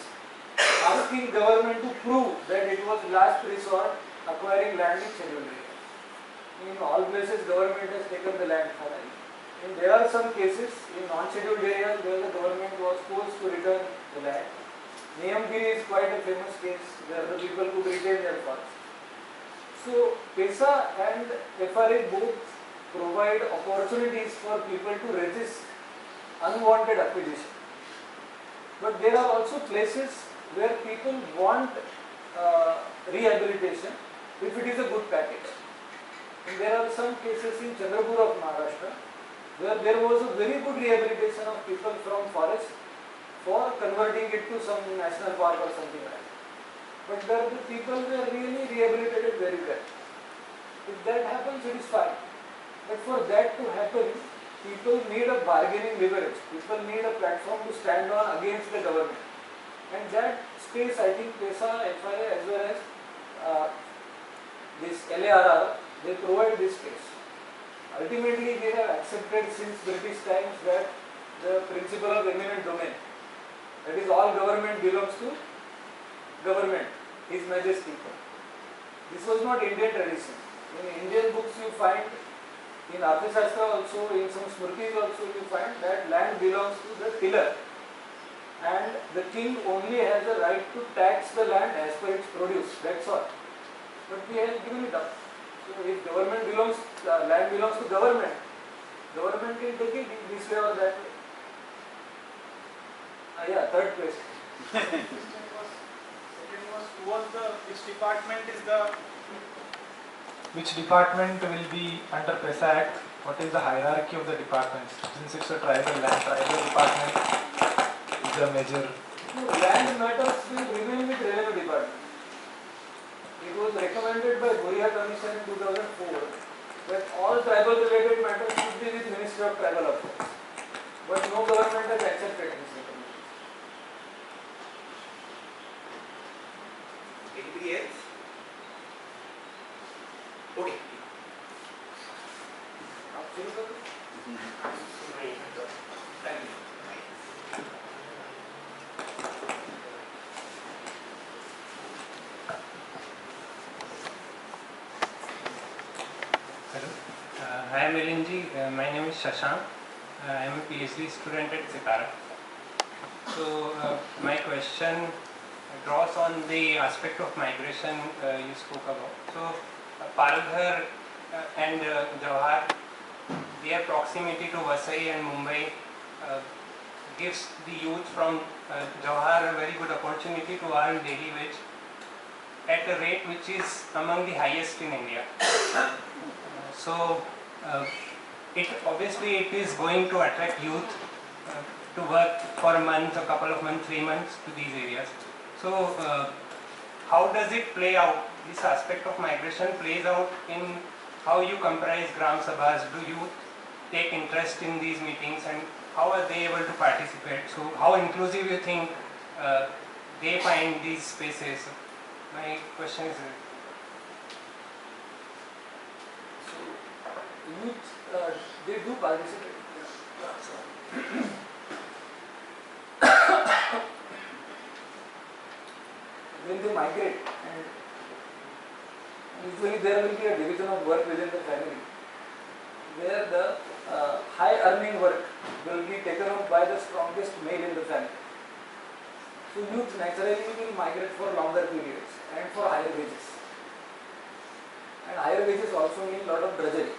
asking government to prove that it was last resort acquiring land in scheduled area. In all places government has taken the land for it. And there are some cases in non-scheduled areas where the government was forced to return the land. Niyamgiri is quite a famous case where the people could retain their funds. So PESA and FRA both provide opportunities for people to resist unwanted acquisition. But there are also places where people want rehabilitation if it is a good package. And there are some cases in Chandrapur of Maharashtra where there was a very good rehabilitation of people from forest for converting it to some national park or something like that. but the people were really rehabilitated very well. If that happens, it is fine. But for that to happen, people need a bargaining leverage. People need a platform to stand on against the government. And that space, I think PESA, FIA as well as this LARR, they provide this space. Ultimately, they have accepted since British times that the principle of eminent domain, that is all government belongs to government, His Majesty. This was not Indian tradition. In Indian books you find, in Arthashastra also, in some Smritis also you find that land belongs to the tiller and the king only has the right to tax the land as per its produce, that's all. But we have given it up. So if government belongs, land belongs to government, government can take it this way or that way. Yeah, third question.
Second was towards which department is the
Which department will be under PESA Act? What is the hierarchy of the departments? Since it's a tribal land, tribal department is the major.
No, land matters will remain with revenue department. It was recommended by Bhuria Commission in 2004 that all tribal related matters should be with Ministry of Tribal Affairs. But no government has accepted this recommendation.
Anybody else? Okay.
आप शुरू करो।
Thank you.
Hello. Hi Milinji, my name is Shashank. I am a PhD student at Sitara. So my question draws on the aspect of migration you spoke about. So Palghar and Jawahar, their proximity to Vasai and Mumbai gives the youth from Jawahar a very good opportunity to earn daily wage at a rate which is among the highest in India. So it obviously it is going to attract youth to work for a month, a couple of months, 3 months to these areas. So how does it play out? This aspect of migration plays out in how you comprise Gram Sabhas. Do you take interest in these meetings and how are they able to participate? So how inclusive you think they find these spaces? My question is
Youth, they do participate. When they migrate, and usually there will be a division of work within the family, where the high earning work will be taken up by the strongest male in the family. So youth naturally will migrate for longer periods and for higher wages. And higher wages also mean a lot of drudgery.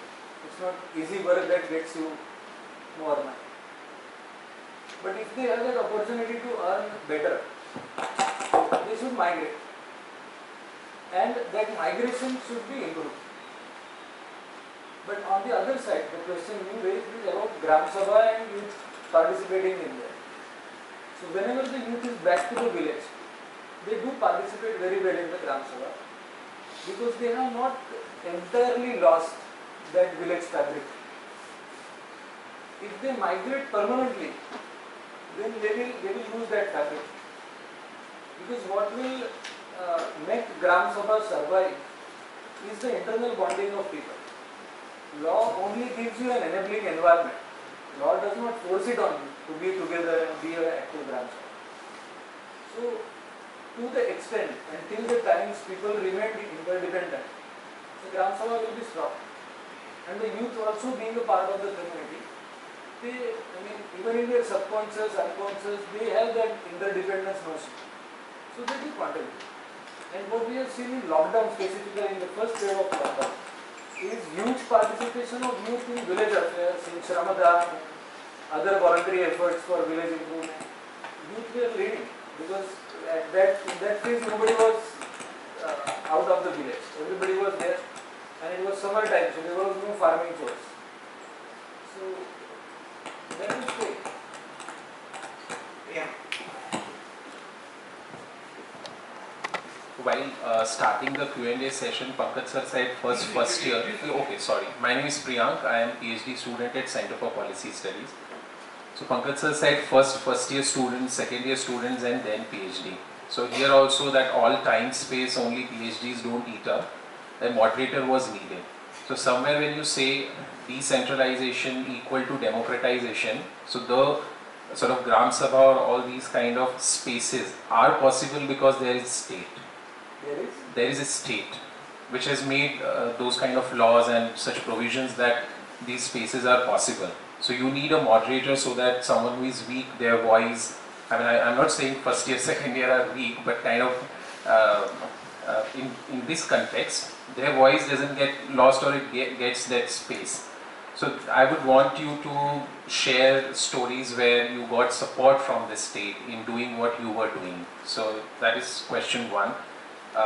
It's not easy work that gets you more money. But if they have that opportunity to earn better, they should migrate. And that migration should be improved. But on the other side, the question you raised is about Gram Sabha and youth participating in that. So whenever the youth is back to the village, they do participate very well in the Gram Sabha because they have not entirely lost that village fabric. If they migrate permanently, then they will lose that fabric. Because what will make Gram Sabha survive is the internal bonding of people. Law only gives you an enabling environment. Law does not force it on you to be together and be an active Gram Sabha. So, to the extent until the times people remain interdependent, the Gram Sabha will be strong. And the youth also being a part of the community, they, even in their subconscious, unconscious, they have that interdependence notion. So they do contribute. And what we have seen in lockdown, specifically in the first wave of lockdown, is huge participation of youth in village affairs, in Shramadhan, other voluntary efforts for village improvement. Youth were leading because in that phase nobody was out of the village. Everybody was there. And it was summer time, so there was no farming chores. So that is great.
Yeah.
starting the Q&A session, Pankaj sir said first year. Okay, sorry. My name is Priyank. I am PhD student at Center for Policy Studies. So Pankaj sir said first year students, second year students, and then PhD. So here also that all time space only PhDs don't eat up. A moderator was needed. So somewhere when you say decentralization equal to democratization, so the sort of Gram Sabha or all these kind of spaces are possible because there is state. There is a state which has made those kind of laws and such provisions that these spaces are possible. So you need a moderator so that someone who is weak, their voice, I'm not saying first year, second year are weak, but kind of in this context, their voice doesn't get lost or it gets that space. So I would want you to share stories where you got support from the state in doing what you were doing. So that is question one.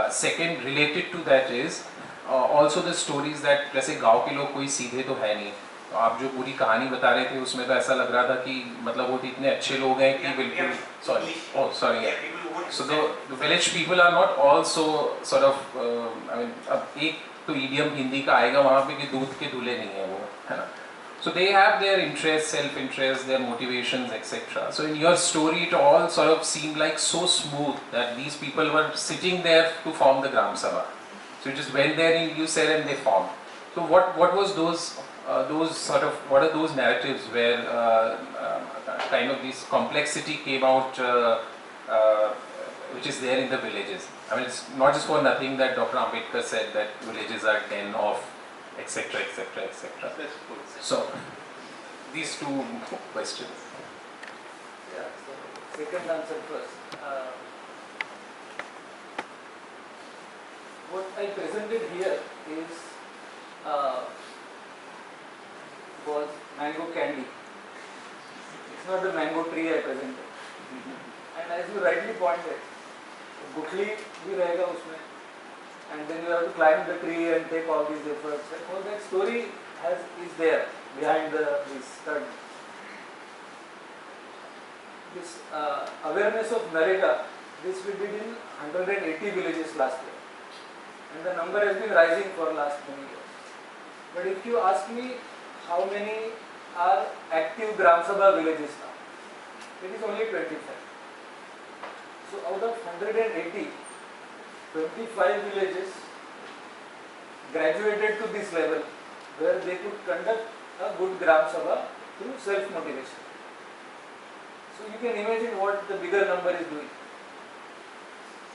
Second, related to that is also the stories that जैसे गांव के लोग कोई सीधे तो है नहीं, तो आप जो पूरी कहानी बता रहे थे उसमें तो ऐसा लग रहा था कि मतलब वो इतने अच्छे लोग हैं कि बिल्कुल sorry so the village people are not also sort of अब एक तो idiom हिंदी का आएगा वहाँ पे कि दूध के दूल्हे नहीं है वो, है ना? So they have their interests, self-interest, their motivations, etc. So in your story, it all sort of seemed like so smooth that these people were sitting there to form the Gram Sabha. So you just went there and you said and they formed. So what was those sort of, what are those narratives where kind of this complexity came out which is there in the villages? I mean, it's not just for nothing that Dr. Ambedkar said that villages are den of etc. etc. etc. So these two questions.
Yeah, so second answer first. What I presented here is was mango candy. It's not the mango tree I presented. And as you rightly pointed, gutli bhi rahega usme, and then you have to climb the tree and take all these efforts. And all that story is there behind this study. This awareness of Narega, this we did in 180 villages last year, and the number has been rising for last many years. But if you ask me how many are active Gram Sabha villages now, it is only 25. So out of 180, 25 villages graduated to this level where they could conduct a good Gram Sabha through self-motivation. So you can imagine what the bigger number is doing.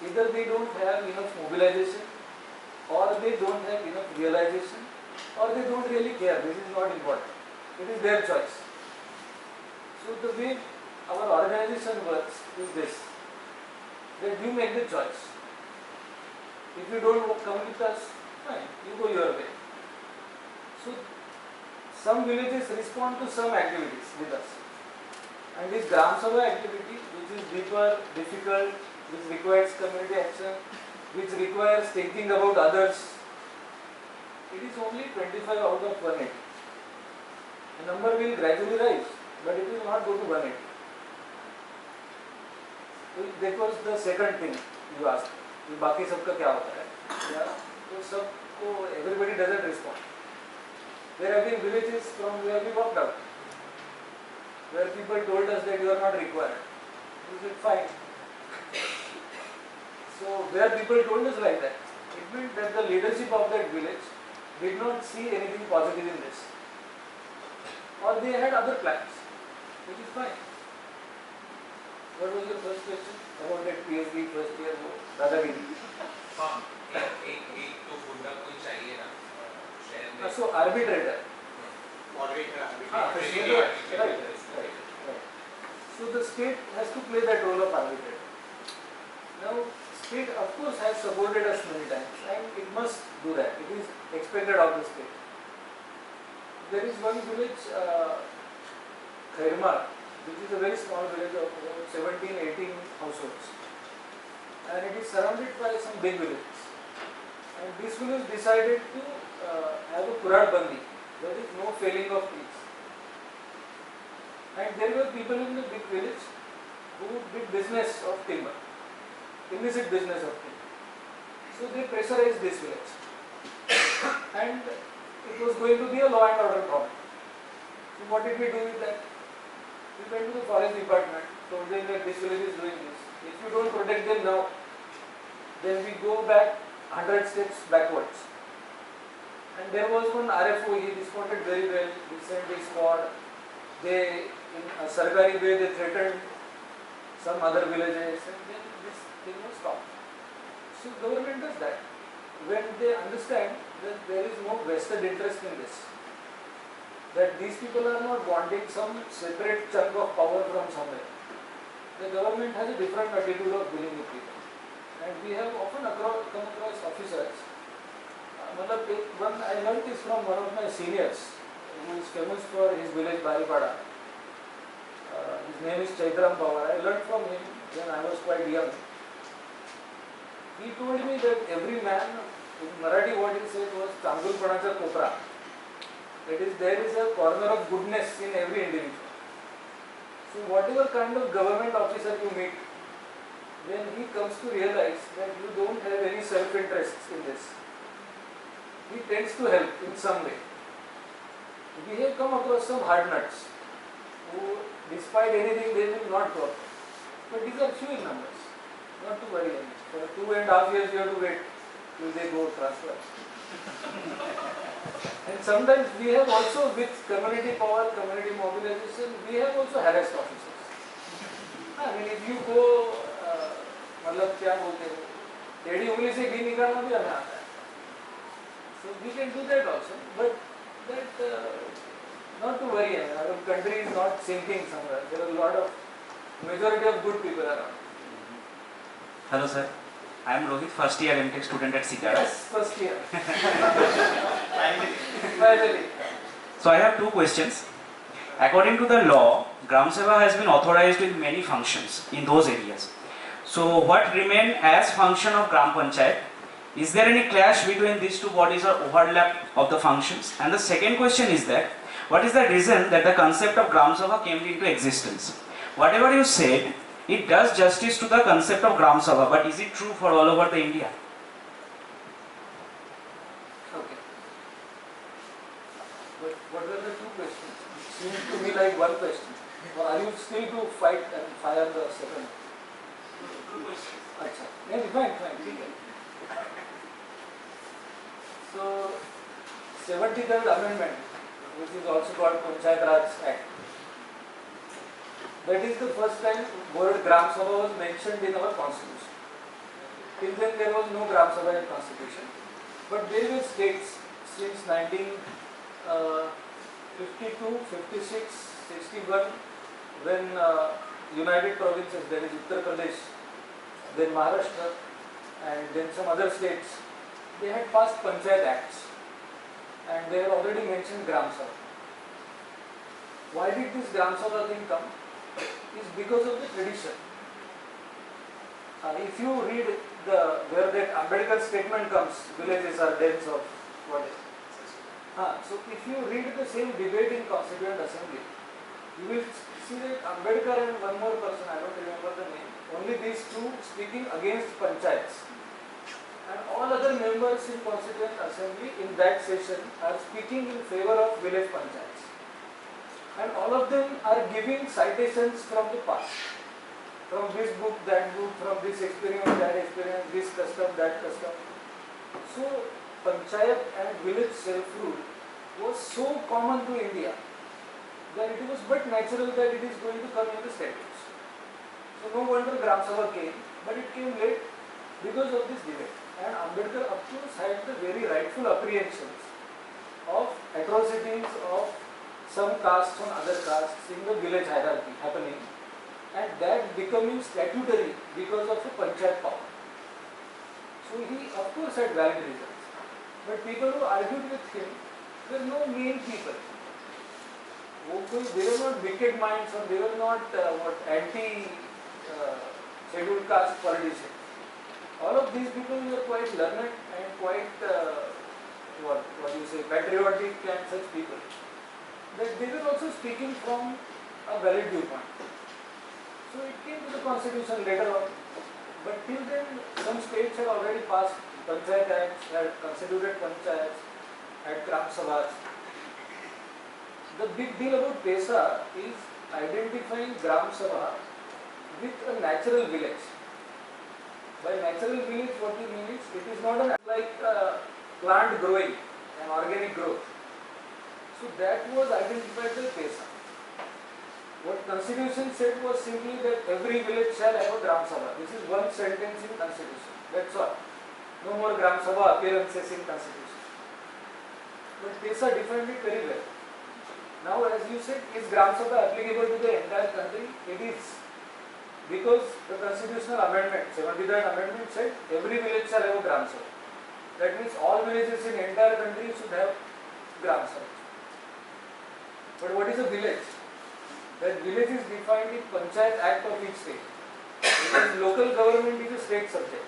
Either they don't have enough mobilization, or they don't have enough realization, or they don't really care. This is not important. It is their choice. So the way our organization works is this, that you make the choice. If you don't come with us, fine, you go your way. So some villages respond to some activities with us. And this Gram Sabha activity, which is deeper, difficult, which requires community action, which requires thinking about others, it is only 25 out of 180. The number will gradually rise, but it will not go to 180. So that was the second thing you asked. बाकी सबका क्या होता है? Yeah, तो सबको everybody doesn't respond. There have been villages from where we walked out, where people told us that you are not required. We said fine. So where people told us like that, it meant that the leadership of that village did not see anything positive in this, or they had other plans, which is fine. What was your first question about that PhD first year? Dadagiri. So arbitrator. Right. So the state has to play that role of arbitrator. Now, state of course has supported us many times, and it must do that. It is expected of the state. There is one village, Khairmar, which is a very small village of about 17-18 households, and it is surrounded by some big villages. And this village decided to have a Kurad Bandi, there is no felling of trees. And there were people in the big village who did business of timber, illicit business of timber. So they pressurized this village. And it was going to be a law and order problem. So what did we do with that? We went to the forest department, told them that this village is doing this. If you don't protect them now, then we go back 100 steps backwards. And there was one RFO, he responded very well, he sent his squad. They, in a Sarkari way, they threatened some other villages, and then this thing was stopped. So government does that. When they understand that there is no vested interest in this, that these people are not wanting some separate chunk of power from somewhere. The government has a different attitude of dealing with people. And we have often come across officers. One I learned this from one of my seniors, who is famous for his village Baripada. His name is Chaitram Pawar. I learned from him when I was quite young. He told me that every man, in Marathi what he said was Changulpanacha Kopra. That is, there is a corner of goodness in every individual. So whatever kind of government officer you meet, when he comes to realize that you don't have any self-interests in this, he tends to help in some way. We have come across some hard nuts who, despite anything, they will not work. But these are few in numbers. Not to worry. For 2.5 years you have to wait till they go transfer. And sometimes we have also, with community power, community mobilization, we have also harassed officers. I mean, if you go, मतलब क्या बोलते हैं, टेढ़ी उंगली से घी निकालना भी हमें आता है. So we can do that also, but that not to worry. Our country is not sinking somewhere. There are a lot of majority of good people around.
Hello sir, I am Rohit, first year MTech student at Sikara.
Yes, first year. Finally.
So I have two questions. According to the law, Gram Sabha has been authorized with many functions in those areas. So what remain as function of Gram Panchayat? Is there any clash between these two bodies or overlap of the functions? And the second question is that, what is the reason that the concept of Gram Sabha came into existence? Whatever you said, it does justice to the concept of Gram Sabha, but is it true for all over the India?
Okay. But what were the two questions? It seems to me like one question. Or are you still to fight and fire the second?
Two questions.
Achha. Yeah, fine. So, 73rd Amendment, which is also called Panchayat Raj Act, that is the first time word Gram Sabha was mentioned in our constitution. Till then there was no Gram Sabha in constitution, but there were states since 1952, 56, 61, when United Provinces, that is Uttar Pradesh, then Maharashtra, and then some other states, they had passed Panchayat Acts, and they had already mentioned Gram Sabha. Why did this Gram Sabha thing come? Is because of the tradition. If you read where that Ambedkar statement comes, villages are dens of what is. So if you read the same debate in Constituent Assembly, you will see that Ambedkar and one more person, I don't remember the name, only these two speaking against panchayats. And all other members in Constituent Assembly in that session are speaking in favor of village panchayats. And all of them are giving citations from the past. From this book, that book, from this experience, that experience, this custom, that custom. So, panchayat and village self-rule was so common to India that it was but natural that it is going to come in the statutes. So, no wonder Gram Sabha came, but it came late because of this debate. And Ambedkar, of course, had the very rightful apprehensions of atrocities of some castes on other castes in the village hierarchy happening, and that becoming statutory because of the panchayat power. So he of course had valid reasons, but people who argued with him were no mean people. They were not wicked minds, or they were not anti-scheduled caste politicians. All of these people were quite learned and quite patriotic and such people. That they were also speaking from a valid viewpoint. So it came to the constitution later on, but till then some states had already passed Panchayat Acts, had constituted panchayats, had Gram Sabhas. The big deal about PESA is identifying Gram Sabha with a natural village. By natural village, what we mean is it is not like plant growing, an organic growth. So that was identified by PESA. What Constitution said was simply that every village shall have a Gram Sabha. This is one sentence in Constitution. That's all. No more Gram Sabha appearances in Constitution. But PESA defined it very well. Now, as you said, is Gram Sabha applicable to the entire country? It is. Because the constitutional amendment, 73rd amendment said every village shall have a Gram Sabha. That means all villages in entire country should have Gram Sabha. But what is a village? That village is defined in Panchayat Act of each state. Because local government is a state subject.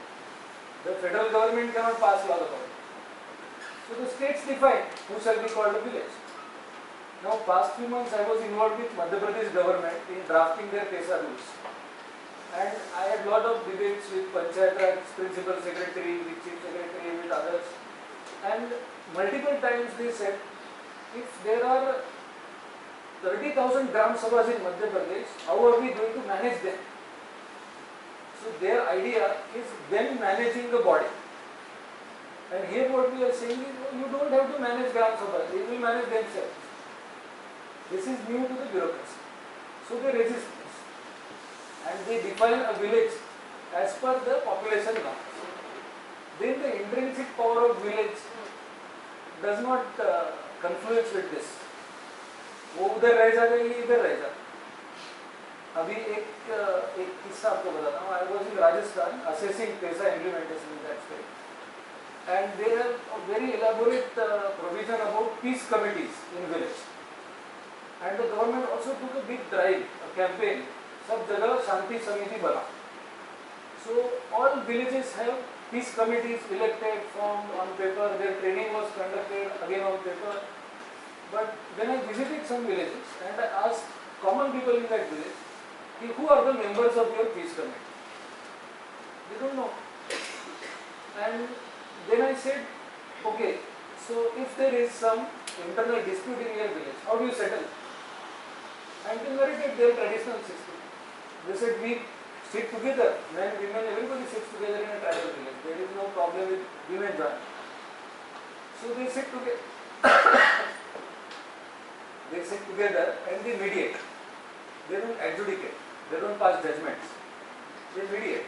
The federal government cannot pass law about it. So the states define who shall be called a village. Now, past few months I was involved with Madhya Pradesh government in drafting their PESA rules. And I had lot of debates with Panchayat Raj Principal Secretary, with Chief Secretary, with others. And multiple times they said, if there are 30,000 Gram Sabhas in Madhya Pradesh, how are we going to manage them? So their idea is them managing the body. And here what we are saying is, you don't have to manage Gram Sabhas, they will manage themselves. This is new to the bureaucracy. So they resist this. And they define a village as per the population norms. Then the intrinsic power of village does not confluence with this. वो उधर रह जाएगा ये इधर रह जाएगा. अभी एक किस्सा आपको बताता हूँ. I was in Rajasthan assessing PESA implementation in that state. And they have a very elaborate provision about peace committees in village. And the government also took a big drive, a campaign, सब जगह शांति समिति बना. So all villages have peace committees elected, formed on paper. Their training was conducted again on paper. But when I visited some villages and I asked common people in that village, who are the members of your peace committee? They don't know. And then I said, okay, so if there is some internal dispute in your village, how do you settle? And they narrated their traditional system. They said, we sit together, men, women, everybody sits together in a tribal village. There is no problem with women joining. So they sit together. They sit together and they mediate. They don't adjudicate. They don't pass judgments. They mediate.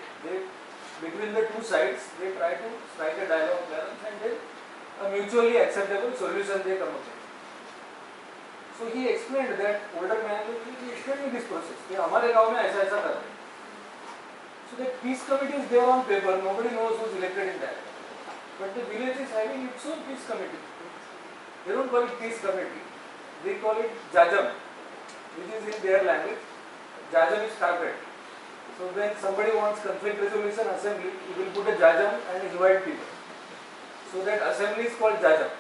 Between the two sides, they try to strike a dialogue balance and then a mutually acceptable solution they come up with. So he explained that older man, he explained me this process. कि हमारे गांव में ऐसा ऐसा करते हैं. So that peace committee is there on paper. Nobody knows who is elected in that. But the village is having its own peace committee. They don't call it peace committee. They call it jajam, which is in their language. Jajam is carpet. So when somebody wants conflict resolution assembly, he will put a jajam and invite people. So that assembly is called jajam.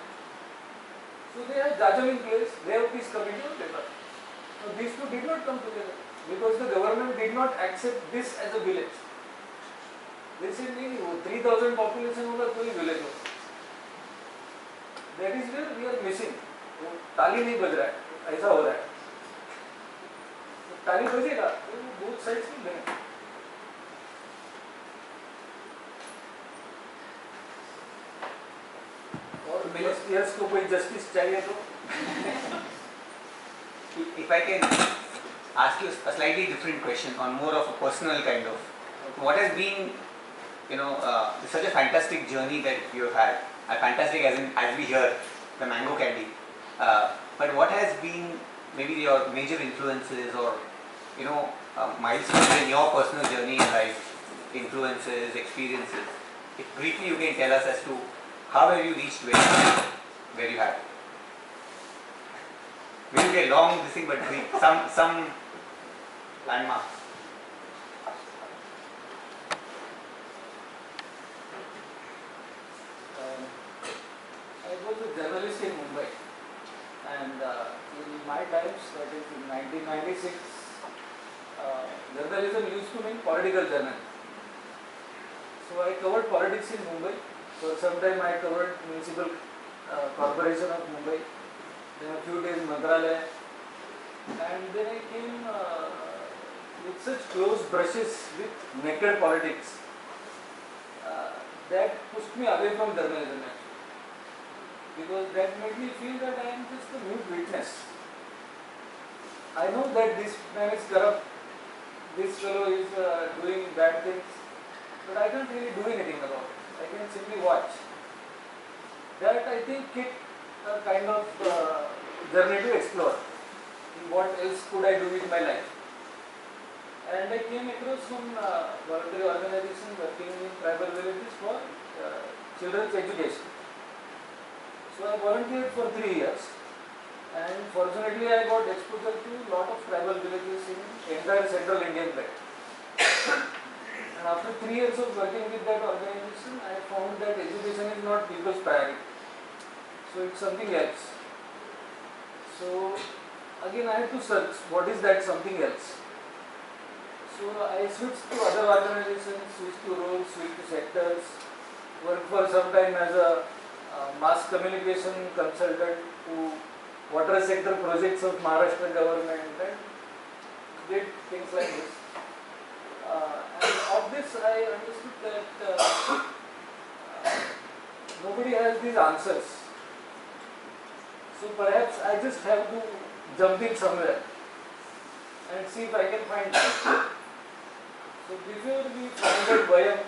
So they have jajam in place, they have peace committee on paper. Now these two did not come together because the government did not accept this as a village. They said, 3,000 population होगा कोई village होगा. That is where we are missing. ताली नहीं बज रहा है, ऐसा हो रहा है. ताली बजेगा तो both sides will benefit. और मिनिस्टर्स को कोई जस्टिस चाहिए तो
If I can ask you a slightly different question on more of a personal kind of, what has been, such a fantastic journey that you have had, fantastic as we hear, the mango candy, but what has been maybe your major influences or, milestones in your personal journey in life, influences, experiences? If briefly you can tell us as to how have you reached where you have? Will be a long this thing, but some landmarks.
I was a journalist in Mumbai, and in my times, that is in 1996, journalism used to mean political journalism. So I covered politics in Mumbai, For some time I covered Municipal Corporation of Mumbai, then a few days Mantralaya, and then I came with such close brushes with naked politics that pushed me away from journalism actually. Because that made me feel that I am just a mute witness. I know that this man is corrupt, this fellow is doing bad things, but I can't really do anything about it. I can simply watch. That I think kicked a kind of journey to explore. What else could I do with my life? And I came across some voluntary organization working in tribal villages for children's education. So I volunteered for 3 years, and fortunately I got exposure to a lot of tribal villages in entire central Indian belt. And after 3 years of working with that organization, I found that education is not people's priority. So it's something else. So again I had to search what is that something else. So I switched to other organizations, switched to roles, switched to sectors, worked for some time as a mass communication consultant to water sector projects of Maharashtra government and did things like this. And of this I understood that nobody has these answers. So perhaps I just have to jump in somewhere and see if I can find them. So before we founded Vayam,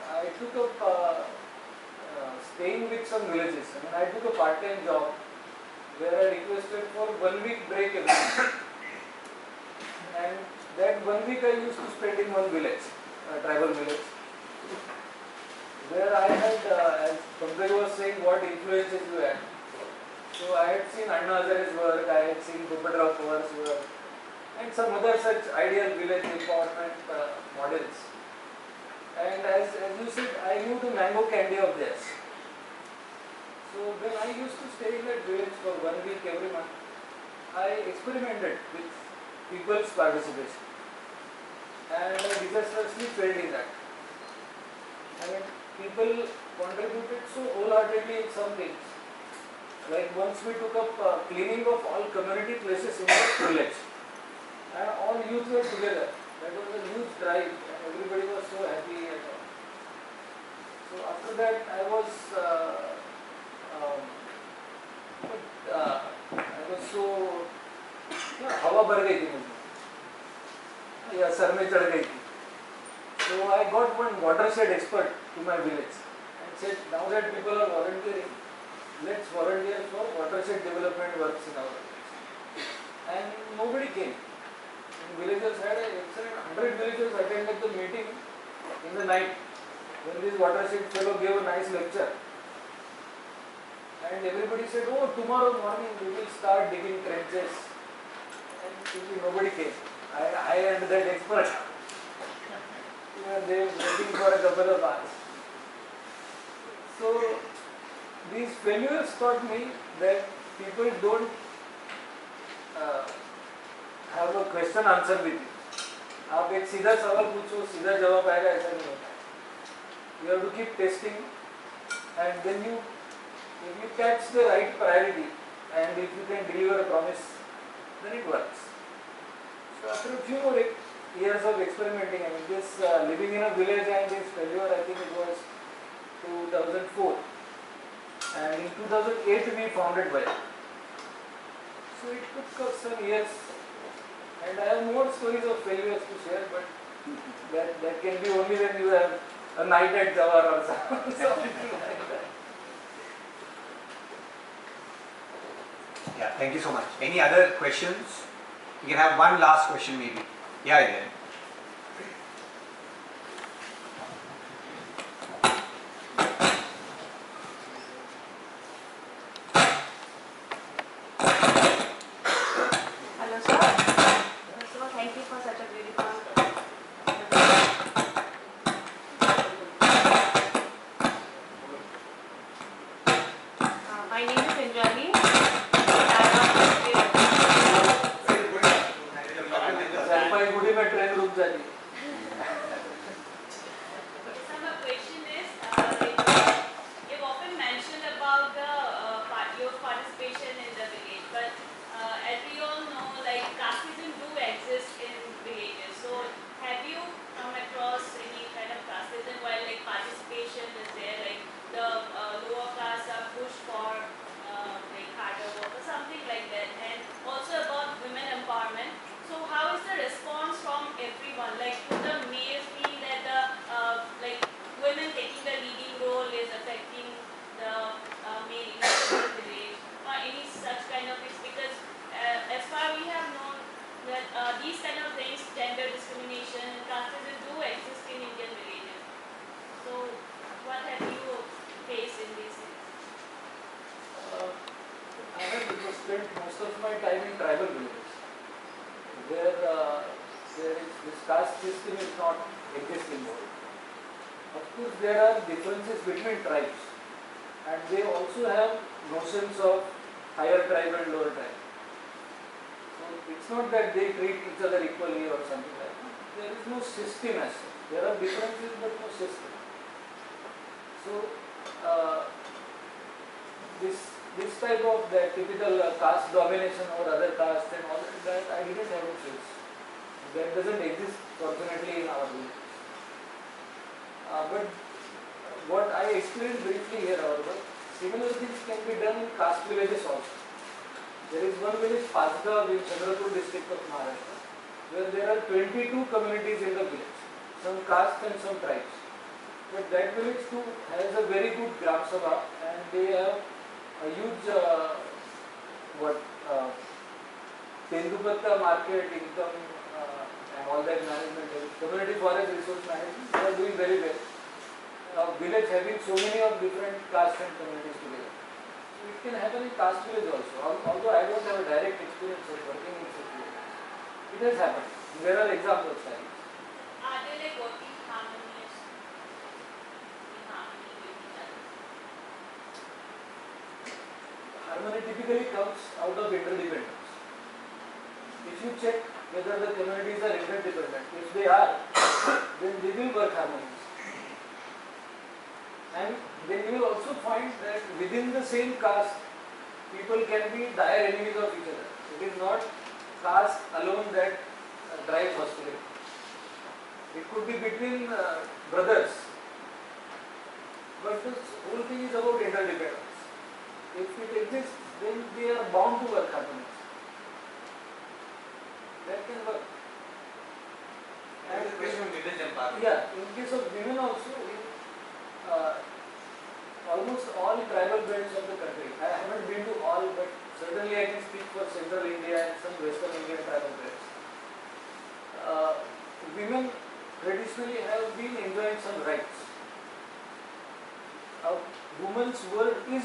I took up staying with some villages. I took a part-time job where I requested for 1 week break every week. And that 1 week I used to spend in one village, a tribal village, where I had, as Pankaj was saying, what influences you had. So I had seen Anna Hazare's work, I had seen Popatrao Pawar's work, and some other such ideal village empowerment models. And as you said, I knew the mango candy of theirs. So when I used to stay in that village for 1 week every month, I experimented with people's participation. And I disastrously failed in that. I mean, people contributed so wholeheartedly in some things. Like once we took up cleaning of all community places in the village. And all youth were together. That was a huge drive and everybody was so happy and all. So after that I was so हवा भर गई थी मुझे या sir में चढ़ गई थी. So I got one watershed expert to my village and said, now that people are volunteering, let's volunteer for watershed development works in our village. And nobody came. Villagers had an excellent 100 villagers attended the meeting in the night when this watershed fellow gave a nice lecture. And everybody said, oh, tomorrow morning we will start digging trenches. And simply nobody came. I and that expert, they were waiting for a couple of hours. So these failures taught me that people don't have a question answer with you. आप एक सीधा सवाल पूछो, सीधा जवाब आएगा ऐसा नहीं होता. You have to keep testing, and then if you catch the right priority, and if you can deliver a promise, then it works. So after a few more years of experimenting, I mean this living in a village and this failure, I think it was 2004, and in 2008 we founded Vayam. So it took us some years. And I have more stories of failures to share, but that can be only when you have a night at Jawar or something like that.
Yeah, thank you so much. Any other questions? We can have one last question maybe. Yeah, yeah.
Jalpaiguri में train रुक जाती है.
So my question is, your participation in the village. But as we all know, like casteism do exist in villages. So have you come across any kind of casteism while like participation is there, like the lower castes are pushed for like harder work or something like that? And also about women empowerment. So how is the response from everyone? Like do the males feel that the like women taking the leading role is affecting the male in the village or any such kind of things? Because as far we have known that these kind of things, gender discrimination and casteism do exist in Indian villages. So what have you faced in these things?
I have spent most of my time in tribal villages, where there is this caste system is not existing more. Of course, there are differences between tribes, and they also have notions of higher tribe and lower tribe. So it's not that they treat each other equally or something like that. There is no system as such. There are differences but no system. So this type of that typical caste domination or other caste and all that I didn't have to face. That doesn't exist fortunately in our village. But what I explained briefly here, however, similar things can be done in caste villages also. There is one village, Pasgav, in Chandrapur district of Maharashtra, where there are 22 communities in the village, some castes and some tribes. But that village too has a very good Gram Sabha, and they have a huge Tendupatta market income and all that management, community forest resource management, they are doing very well. A village having so many of different castes and communities together. So it can happen in caste village also. Although I don't have a direct experience of working in such villages, it has happened. There are examples.
Are they like working harmonious in harmony with each other?
Harmony typically comes out of interdependence. If you check whether the communities are interdependent, if they are, then they will work harmoniously. And then you will also find that within the same caste, people can be dire enemies of each other. It is not caste alone that drives hostility. It could be between brothers. But this whole thing is about interdependence. If it exists, then they are bound to work harmoniously. That can work. And yeah, in case of women also, almost all tribal belts of the country, I haven't been to all, but certainly I can speak for central India and some western Indian tribal belts. Women traditionally have been enjoying some rights. A woman's word is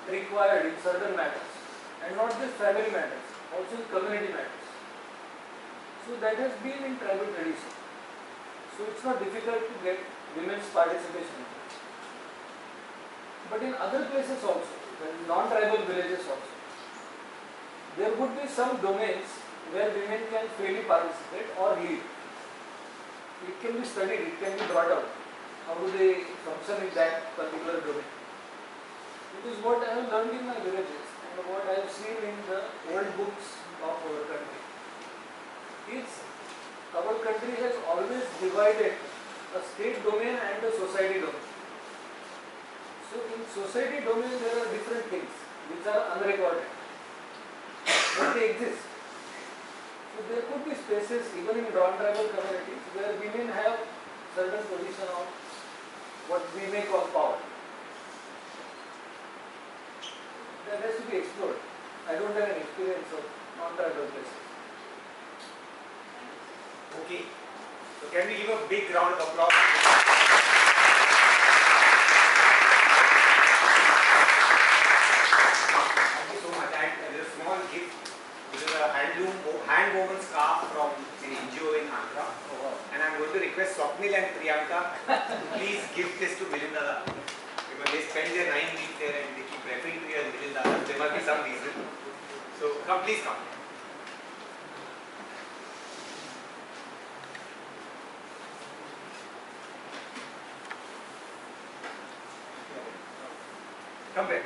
required in certain matters, and not just family matters, also in community matters. So that has been in tribal tradition. So it's not difficult to get women's participation. But in other places also, in non-tribal villages also, there would be some domains where women can freely participate or lead. It can be studied, it can be brought out. How do they function in that particular domain? It is what I have learned in my villages and what I have seen in the old books of our country. Our country has always divided a state domain and a society domain. So in society domain there are different things which are unrecorded, but they exist. So there could be spaces even in non-tribal communities where women have certain position of what we may call power. That has to be explored. I don't have an experience of non-tribal places.
Okay. So can we give a big round of applause? Hand-woven scarf from an NGO in Andhra, and I'm going to request Swapnil and Priyanka to please give this to Milind Dada, because they spend their 9 weeks there and they keep referring to you as Milind Dada. There must be some reason. So come, please come. Come back.